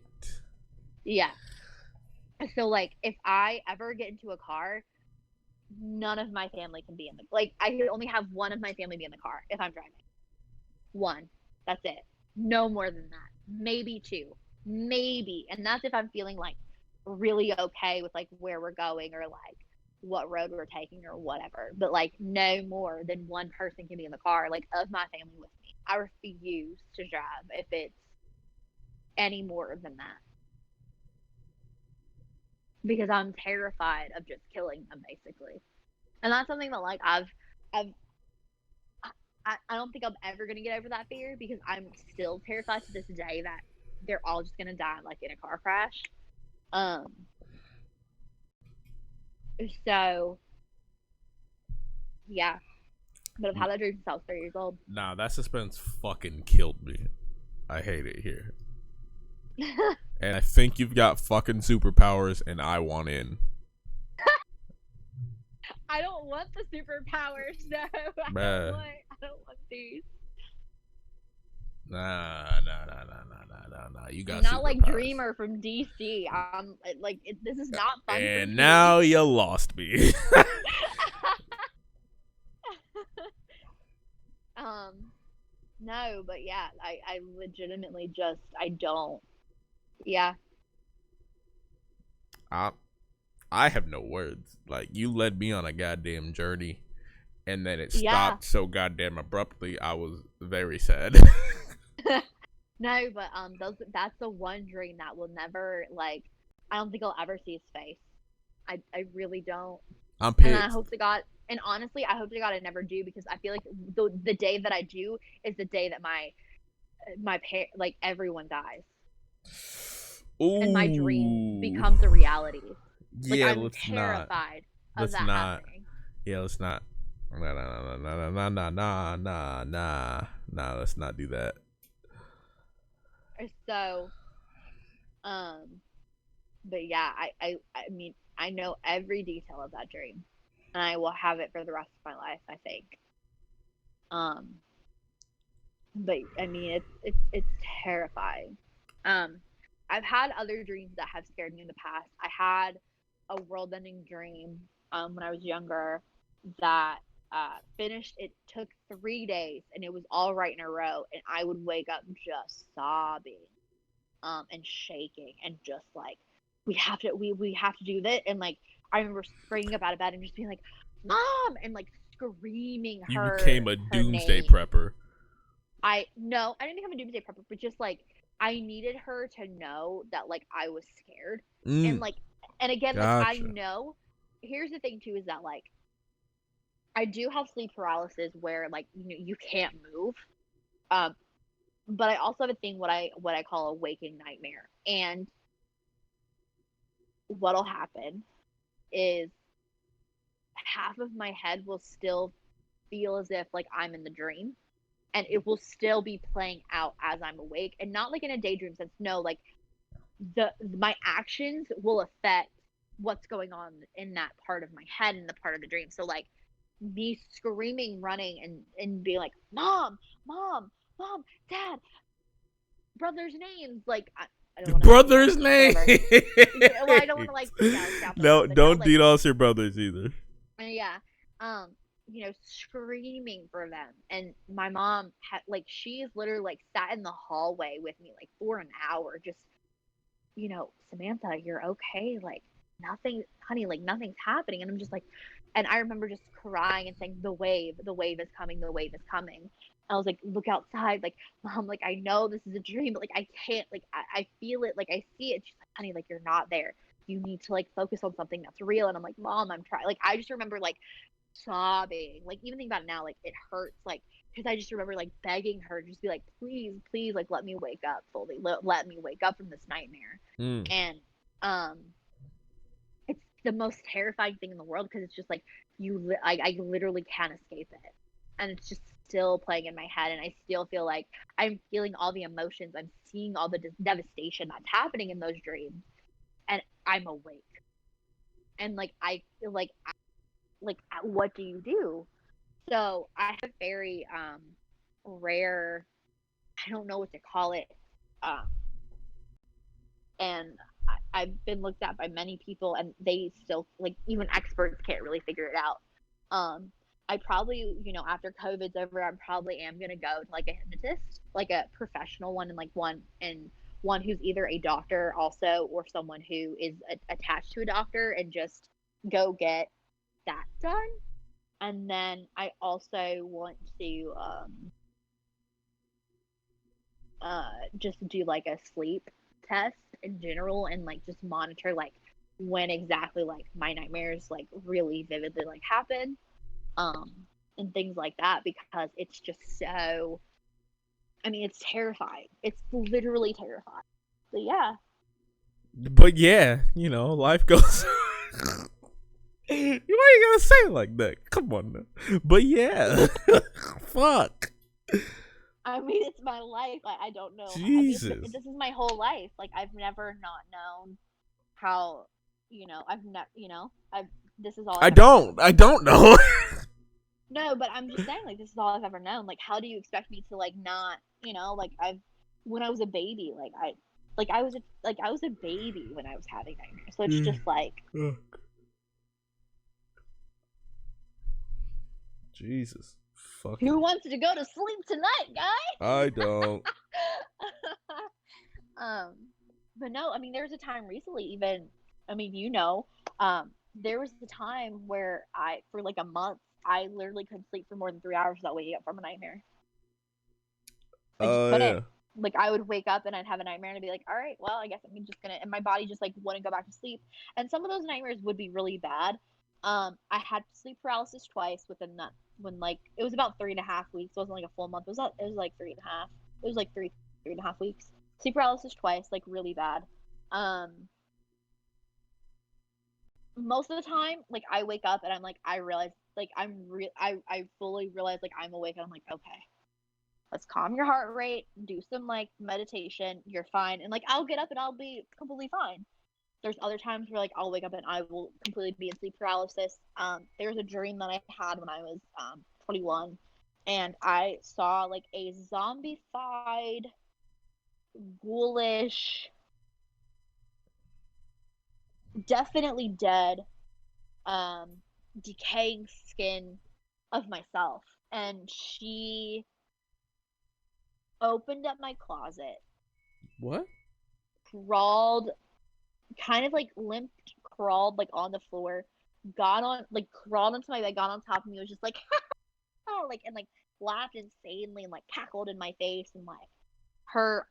Yeah. So like if I ever get into a car, none of my family can be in the, like I could only have one of my family be in the car if I'm driving. One. That's it. No more than that. Maybe two. Maybe. And that's if I'm feeling like really okay with like where we're going, or like what road we're taking or whatever. But like no more than one person can be in the car, like of my family with me. I refuse to drive if it's any more than that, because I'm terrified of just killing them basically. And that's something that like I've I don't think I'm ever gonna get over that fear, because I'm still terrified to this day that they're all just gonna die like in a car crash. Um, so yeah, but I've had that dream since I was 3 years old. Nah, that suspense fucking killed me. I hate it here. And I think you've got fucking superpowers, and I want in. I don't want the superpowers, no. Bruh. I don't want these. Nah. You got I'm not like superpowers. Dreamer from DC. Like this is not fun for And me. now you lost me. um, no, but yeah, I legitimately just I don't. Yeah, I, I have no words. Like, you led me on a goddamn journey, and then it yeah. stopped so goddamn abruptly. I was very sad. No, but that's the one dream that will never like I don't think I'll ever see his face. I really don't. I'm And I pissed. hope to God, and honestly, I hope to God I never do, because I feel like the day that I do is the day that like everyone dies, and my dream Ooh. becomes a reality. Like Yeah, I'm let's not. terrified of Let's that not. happening. Yeah, let's not. Nah. Let's not do that. So, um, but yeah, I mean, I know every detail of that dream, and I will have it for the rest of my life, I think. Um, but I mean, it's terrifying. Um, I've had other dreams that have scared me in the past. I had a world-ending dream when I was younger that finished. It took 3 days, and it was all right in a row, and I would wake up just sobbing, and shaking, and just like we have to do that. And like I remember springing up out of bed and just being like, Mom, and like screaming You her became a her doomsday name. prepper. No, I didn't become a doomsday prepper, but just like I needed her to know that like I was scared. And Mm, like and again, like I gotcha. know here's the thing too, is that like I do have sleep paralysis where like you can't move. Um but I also have a thing what I call a waking nightmare. And what'll happen is half of my head will still feel as if like I'm in the dream, and it will still be playing out as I'm awake, and not like in a daydream sense. No, like the my actions will affect what's going on in that part of my head and the part of the dream. So like me screaming, running, and being like, Mom, Mom, Mom, Dad, brothers' names. Like I don't want to, Brother's name. whatever. Yeah, well, I don't want to like shout them No, out, but no, don't like DDoS your brothers either. yeah, um, screaming for them. And my mom had like she's literally like sat in the hallway with me like for an hour, just Samantha, you're okay, like nothing, honey, like nothing's happening. And I'm just like, and I remember just crying and saying, the wave is coming, the wave is coming. I was like, look outside, like, Mom, like I know this is a dream, but like I can't, like I feel it, like I see it. She's like, honey, like you're not there. You need to like focus on something that's real. And I'm like, Mom, I'm trying. Like I just remember like sobbing. Like even think about it now, like it hurts. Like because I just remember like begging her, just be like, please, please, like let me wake up fully. Let me wake up from this nightmare. Mm. And um, it's the most terrifying thing in the world because it's just like I literally can't escape it, and it's just still playing in my head, and I still feel like I'm feeling all the emotions. I'm seeing all the devastation that's happening in those dreams, and I'm awake. And like I like what do you do? So I have very rare, I don't know what to call it, um, and I've been looked at by many people, and they still like even experts can't really figure it out. I probably after COVID's over, I probably am gonna go to like a hypnotist, like a professional one, and like one who's either a doctor also or someone who is attached to a doctor, and just go get that done. And then I also want to just do like a sleep test in general, and like just monitor like when exactly like my nightmares like really vividly like happen, um and things like that, because it's just so, I mean, it's terrifying. It's literally terrifying. But yeah. But yeah, life goes. Why you gotta say it like that? Come on now. But yeah, fuck. I mean, it's my life. I don't know. I mean, Jesus. this is my whole life. Like, I've never not known how, I've, this is all I've I ever known. don't. I don't know. No, but I'm just saying, like, this is all I've ever known. Like, how do you expect me to, like, not, like, when I was a baby, I was a baby when I was having nightmares. So it's just like, Jesus. who Fucking. wants to go to sleep tonight, I guys? don't. um, but no, I mean, there was a time recently, even, I mean, there was a time where for like a month, I literally couldn't sleep for more than 3 hours without waking up from a nightmare. I just Oh couldn't. yeah. Like I would wake up and I'd have a nightmare and I'd be like, all right, well, I guess I'm just gonna, and my body just like wouldn't go back to sleep. And some of those nightmares would be really bad. I had sleep paralysis twice within that, when like it was about 3.5 weeks. It wasn't like a full month. It was like 3.5. It was like 3.5 weeks. Sleep paralysis twice, like really bad. Um, Most of the time, like I wake up and I'm like, I realize like I fully realize like I'm awake, and I'm like, okay, let's calm your heart rate, do some like meditation, you're fine. And like I'll get up and I'll be completely fine. There's other times where like I'll wake up and I will completely be in sleep paralysis. There's a dream that I had when I was 21, and I saw like a zombified, ghoulish, definitely dead, um, decaying skin of myself. And she opened up my closet, What? crawled kind of like limped, crawled like on the floor, got on like crawled into my bed, got on top of me, was just like oh like and like laughed insanely and like cackled in my face and like her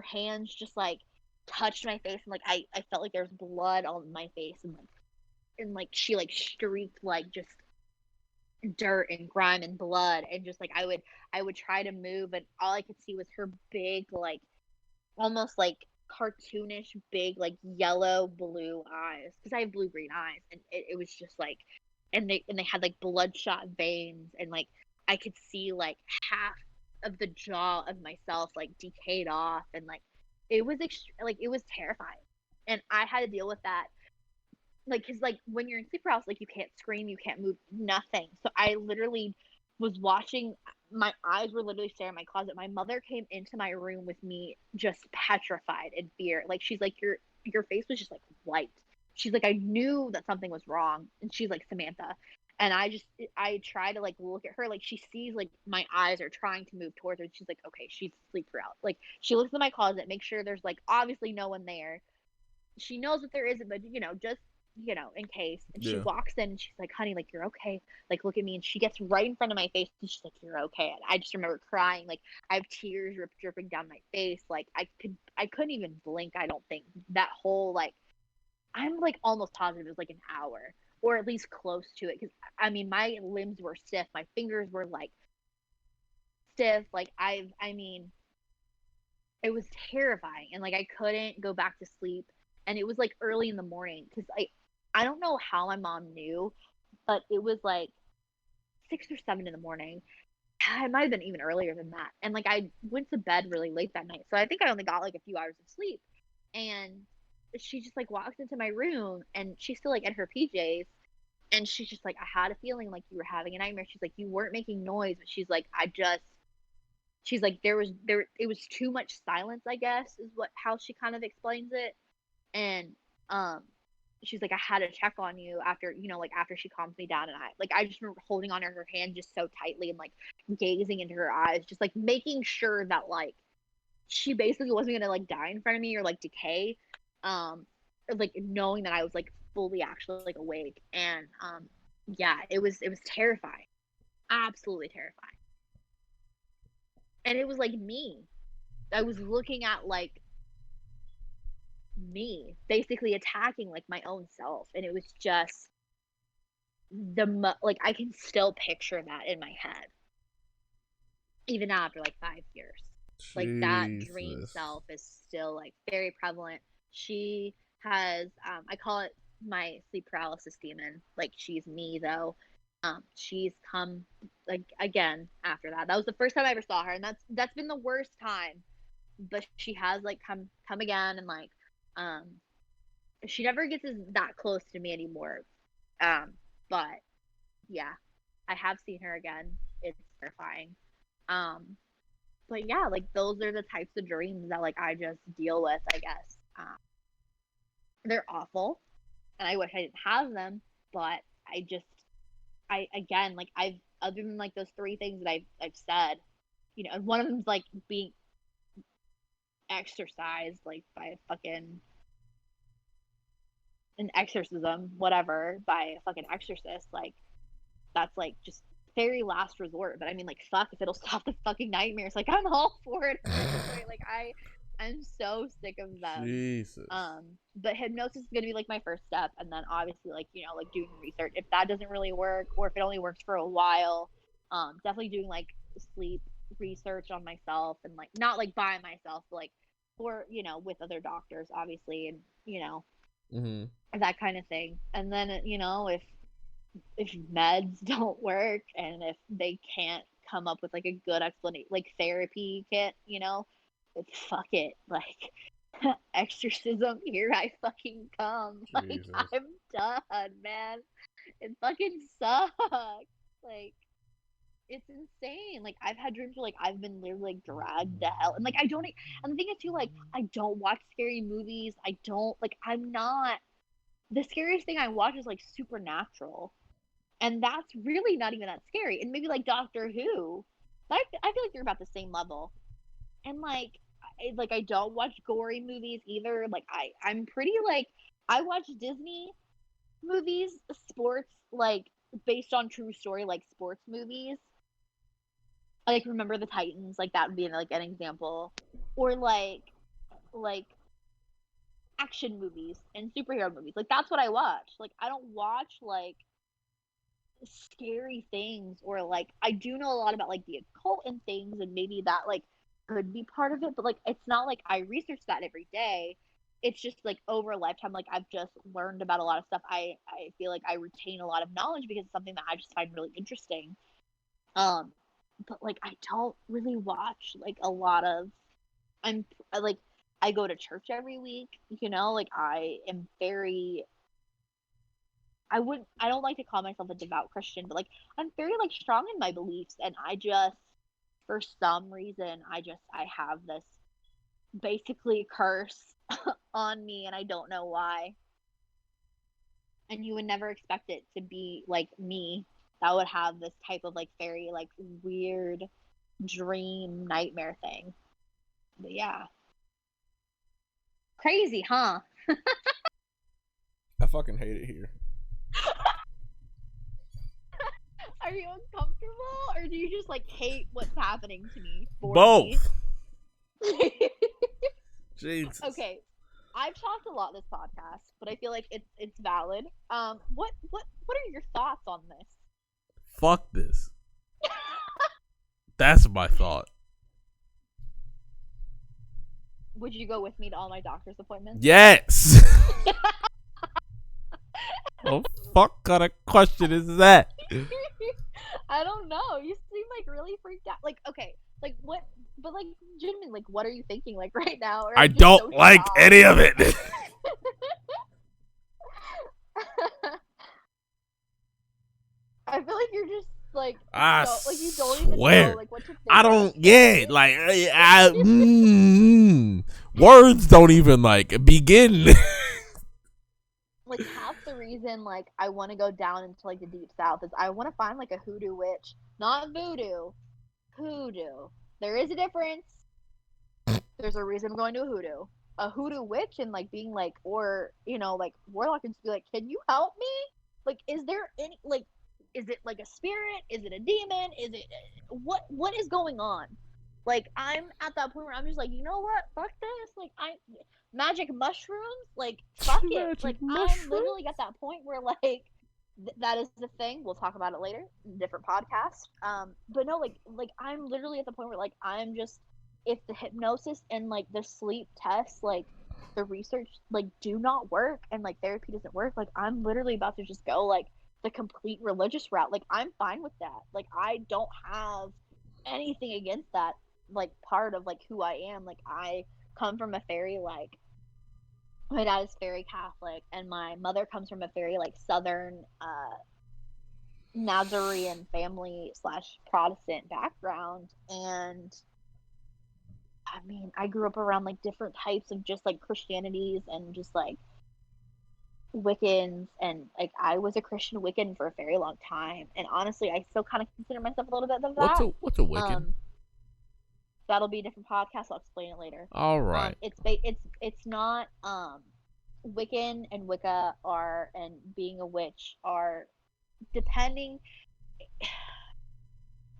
hands just like touched my face and like I felt like there was blood on my face and like she like streaked like just dirt and grime and blood and just like I would try to move and all I could see was her big like almost like cartoonish big like yellow blue eyes because I have blue green eyes and it was just like and they had like bloodshot veins and like I could see like half of the jaw of myself like decayed off and like like it was terrifying and I had to deal with that like because like when you're in sleep paralysis like you can't scream you can't move nothing so I literally was watching my eyes were literally staring at my closet my mother came into my room with me just petrified in fear like she's like your face was just like white she's like I knew that something was wrong and she's like Samantha and I try to like look at her like she sees like my eyes are trying to move towards her she's like okay she's sleep paralysis like she looks at my closet makes sure there's like obviously no one there she knows that there isn't, but just in case. And she Yeah. walks in and she's like, honey, like you're okay. Like look at me. And she gets right in front of my face and she's like, you're okay. And I just remember crying. Like I have tears dripping down my face. Like I couldn't even blink, I don't think. That whole like I'm like almost positive it was like an hour. Or at least close to it. Because I mean my limbs were stiff. My fingers were like stiff. Like I mean, it was terrifying. And like I couldn't go back to sleep and it was like early in the morning because I don't know how my mom knew, but it was like 6 or 7 in the morning. It might have been even earlier than that. And like I went to bed really late that night, so I think I only got like a few hours of sleep. And she just like walks into my room, and she's still like in her PJs, and she's just like, I had a feeling like you were having a nightmare. She's like, you weren't making noise, but she's like, she's like, it was too much silence, I guess, is what how she kind of explains it. And um she's like I had to check on you after like after she calms me down and I just remember holding on to her hand just so tightly and like gazing into her eyes just like making sure that like she basically wasn't gonna like die in front of me or like decay or, like knowing that I was like fully actually like awake and yeah it was terrifying absolutely terrifying and it was like me I was looking at like me basically attacking like my own self and it was just like I can still picture that in my head even after like 5 years like that dream Jesus. self is still like very prevalent she has I call it my sleep paralysis demon like she's me though she's come like again after that was the first time I ever saw her and that's been the worst time but she has like come again and like um she never gets that close to me anymore. But yeah, I have seen her again. It's terrifying. Um, but yeah, like those are the types of dreams that like I just deal with. I guess they're awful, and I wish I didn't have them. But I just, I again, like I've other than like those three things that I've said, and one of them's like being exercised like by a fucking an exorcism, whatever, by a fucking exorcist, like that's like just very last resort. But I mean, like, fuck, if it'll stop the fucking nightmares, like I'm all for it at this point. Like I'm so sick of them. Jesus. But hypnosis is gonna be like my first step, and then obviously like like doing research. If that doesn't really work, or if it only works for a while, definitely doing like sleep research on myself and like not like by myself, but like for with other doctors, obviously, and Mm-hmm. that kind of thing. And then if meds don't work and if they can't come up with like a good explanation, like therapy kit, fuck it, like exorcism, here I fucking come. Like Jesus. I'm done, man. It fucking sucks. Like it's insane. Like I've had dreams where like I've been literally like dragged to hell, and like I don't. And the thing is too, like I don't watch scary movies. I don't like. I'm not. The scariest thing I watch is like Supernatural, and that's really not even that scary. And maybe like Doctor Who, I feel like they're about the same level. And like like I don't watch gory movies either. Like I'm pretty like I watch Disney movies, sports like based on true story like sports movies. Like Remember the Titans, like that would be like an example. Or like action movies and superhero movies. Like that's what I watch. Like I don't watch like scary things or like I do know a lot about like the occult and things and maybe that like could be part of it, but like it's not like I research that every day. It's just like over a lifetime, like I've just learned about a lot of stuff. I feel like I retain a lot of knowledge because it's something that I just find really interesting. Um, but like I don't really watch like a lot of. I'm like I go to church every week. Like I am very. I don't like to call myself a devout Christian, but like I'm very like strong in my beliefs, and I just for some reason I have this basically curse on me, and I don't know why. And you would never expect it to be like me that would have this type of like very like weird dream nightmare thing. But yeah. Crazy, huh? I fucking hate it here. Are you uncomfortable or do you just like hate what's happening to me for Both. me? Jesus. Okay. I've talked a lot this podcast, but I feel like it's valid. What are your thoughts on this? Fuck this. That's my thought. Would you go with me to all my doctor's appointments? Yes. Oh, fuck kind of question is that? I don't know. You seem like really freaked out. Like, okay, like what? But like, genuinely, like, what are you thinking like right now? Or I just don't so like shocked? any of it. I feel like you're just like, I like you don't even swear. know like what to think. I don't. Yeah, like words don't even like begin. Like half the reason like I want to go down into like the deep south is I want to find like a hoodoo witch, not voodoo, hoodoo. There is a difference. There's a reason I'm going to a hoodoo. A hoodoo witch and like being like, or like warlock and just be like, can you help me? Like, is there any like, is it like a spirit? Is it a demon? Is it what is going on? Like I'm at that point where I'm just like, you know what? Fuck this. Like magic mushrooms. Like fuck it. Magic Like mushroom? I'm literally at that point where like that is the thing. We'll talk about it later, different podcast. But no, like I'm literally at the point where like I'm just if the hypnosis and like the sleep tests like the research like do not work and like therapy doesn't work, like I'm literally about to just go like the complete religious route. Like I'm fine with that. Like I don't have anything against that like part of like who I am. Like I come from a very like my dad is very Catholic and my mother comes from a very like southern Nazarene family / Protestant background. And I mean I grew up around like different types of just like Christianities and just like Wiccans, and like I was a Christian Wiccan for a very long time, and honestly I still kind of consider myself a little bit of that. What's a Wiccan? That'll be a different podcast. I'll explain it later. All right. It's not Wiccan and Wicca are and being a witch are depending.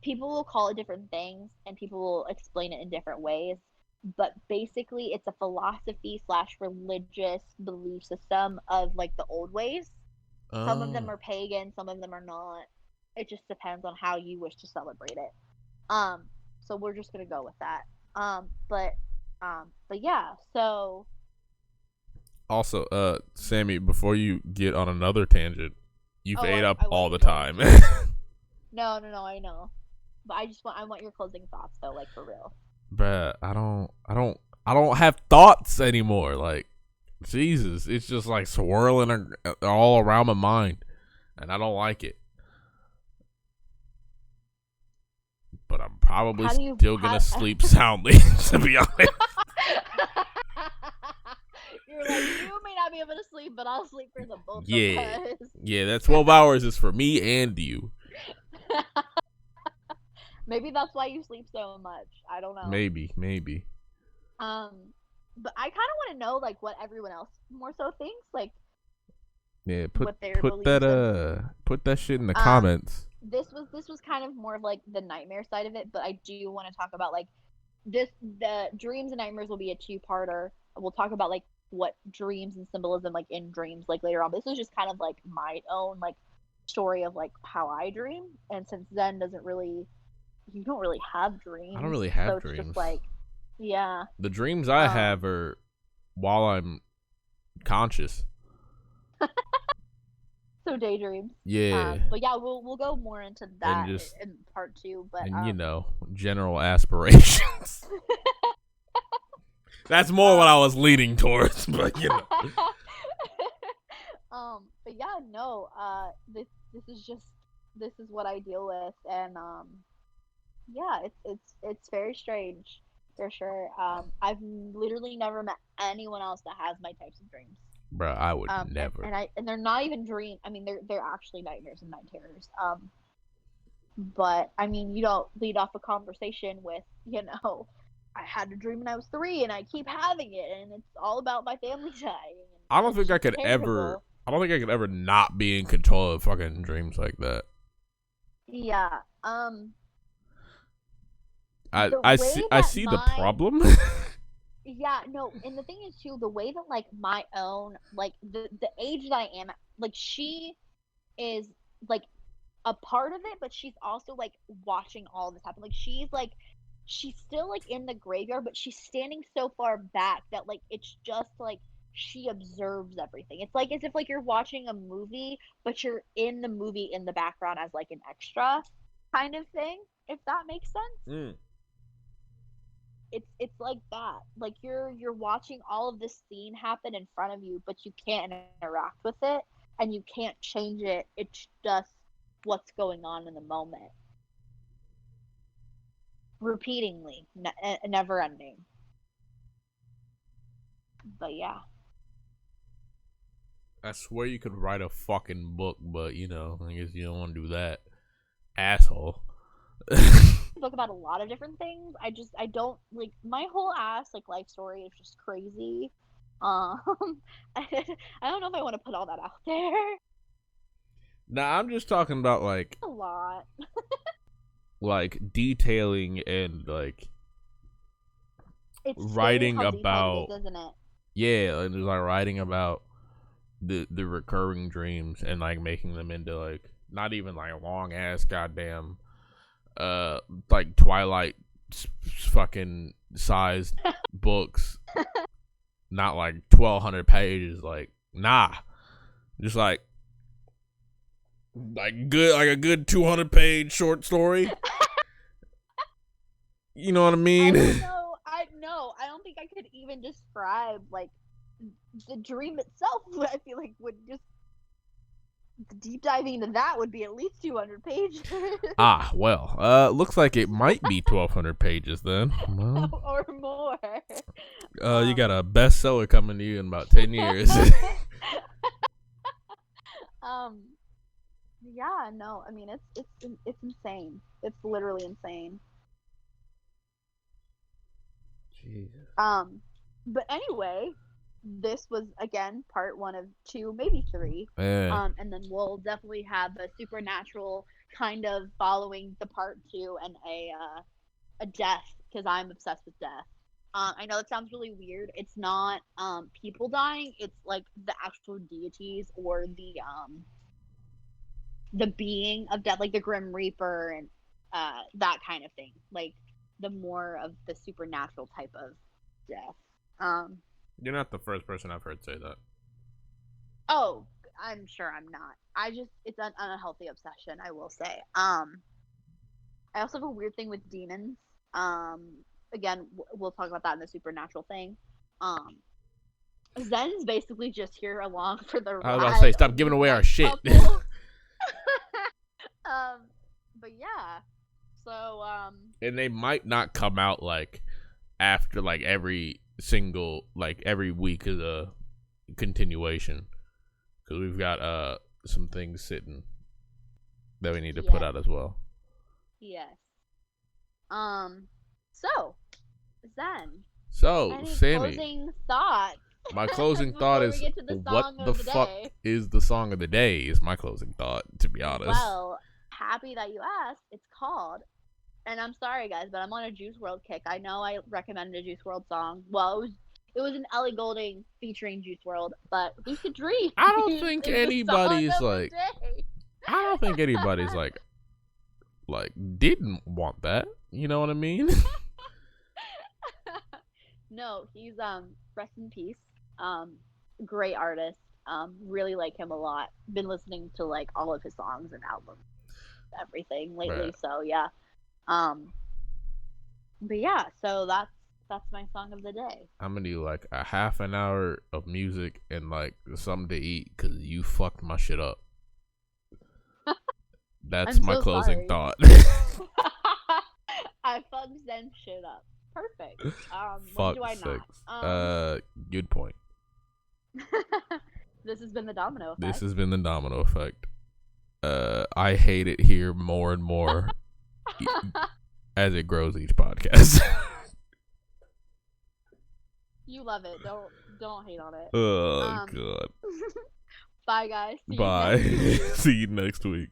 People will call it different things, and people will explain it in different ways. But basically, it's a philosophy / religious belief system of like the old ways. Some of them are pagan, some of them are not. It just depends on how you wish to celebrate it. So we're just gonna go with that. But yeah. So also, Sammy, before you get on another tangent, you've ate up all the time. No, I know. But I want your closing thoughts though, like for real. Bruh, I don't have thoughts anymore. Like, Jesus, it's just like swirling all around my mind, and I don't like it. But I'm probably still gonna sleep soundly, to be honest. You're like, you may not be able to sleep, but I'll sleep for the both of us. Yeah, that 12 hours is for me and you. Maybe that's why you sleep so much. I don't know. Maybe. Um, but I kind of want to know like what everyone else more so thinks, like Yeah, what their beliefs and put that shit in the um comments. this was kind of more of like the nightmare side of it, but I do want to talk about like the dreams and nightmares will be a two-parter. We'll talk about like what dreams and symbolism like in dreams like later on. This is just kind of like my own like story of like how I dream, and since Zen doesn't really you don't really have I don't dreams, really so have it's just dreams. like yeah. The dreams I have are while I'm conscious. So daydreams. Yeah, But yeah, we'll go more into and that just in part two. But and general aspirations. That's more what I was leaning towards, but but yeah, no. This is just this is what I deal with, and yeah, it's very strange for sure. I've literally never met anyone else that has my types of dreams. bro, I would And, never. and they're not even dream. I mean, they're actually nightmares and night terrors. But I mean, you don't lead off a conversation with, I had a dream when I was 3, and I keep having it, and it's all about my family dying. I And don't it's think I just could ever. terrible. I don't think I could ever not be in control of fucking dreams like that. Yeah. I The I way see I that see the problem. yeah, no, and the thing is too, the way that like my own, like the age that I am at, like she is like a part of it, but she's also like watching all this happen. Like she's still like in the graveyard, but she's standing so far back that like it's just like she observes everything. It's like as if like you're watching a movie, but you're in the movie in the background as like an extra kind of thing, if that makes sense. Mm. It's like that. Like you're watching all of this scene happen in front of you, but you can't interact with it and you can't change it. It's just what's going on in the moment. Repeatingly, never ending. But yeah. I swear you could write a fucking book, but I guess you don't want to do that, asshole. Book about a lot of different things. I don't like my whole ass like life story is just crazy. Um I don't know if I want to put all that out there. Nah, I'm just talking about A lot. like detailing and like It's scary writing how about detailed it is, isn't it? and just like writing about the recurring dreams and like making them into like not even like long ass goddamn like Twilight fucking sized books, not like 1,200 pages. Like nah, just like good like a good 200-page short story. You know what I mean? I don't know. I know. I don't think I could even describe like the dream itself. I feel like would just deep diving into that would be at least 200 pages. Well, looks like it might be 1,200 pages then. Well, or more. you got a bestseller coming to you in about 10 years. Yeah, no. I mean, it's insane. It's literally insane. Jesus. But anyway, this was again part 1 of 2, maybe 3. Yeah. And then we'll definitely have a supernatural kind of following the part 2 and a death because I'm obsessed with death. I know it sounds really weird. It's not people dying. It's like the actual deities or the being of death, like the Grim Reaper and that kind of thing. Like the more of the supernatural type of death. You're not the first person I've heard say that. Oh, I'm sure I'm not. It's an unhealthy obsession, I will say. I also have a weird thing with demons. Again, we'll talk about that in the supernatural thing. Zen's basically just here along for the ride. I was about to say, stop giving away our shit. But yeah. So, and they might not come out like after like every single like every week is a continuation because we've got some things sitting that we need to put out as well. Yes. So Zen, So, Any Sammy, closing thoughts my closing thought before we is, get to the what song the of the fuck day? is the song of the day? Is my closing thought, to be honest. Well, happy that you asked. It's called, and I'm sorry guys, but I'm on a Juice World kick. I know I recommended a Juice World song. Well, it was an Ellie Goulding featuring Juice World, but Lucid Dreams I don't is think the song anybody's of the like, day. I don't think anybody's like didn't want that. You know what I mean? No, he's rest in peace. Great artist. Really like him a lot. Been listening to like all of his songs and albums, everything lately. Right. So yeah. Um, but yeah, so that's my song of the day. I'm gonna do like a half an hour of music and like something to eat because you fucked my shit up. That's I'm my so closing sorry. thought. I fucked Zen shit up. Perfect. When Fuck do I six. not? Good point. This has been the Domino Effect. This has been the Domino Effect. I hate it here more and more as it grows each podcast. You love it. Don't hate on it. Oh god. Bye guys. See you Bye. next week. See you next week.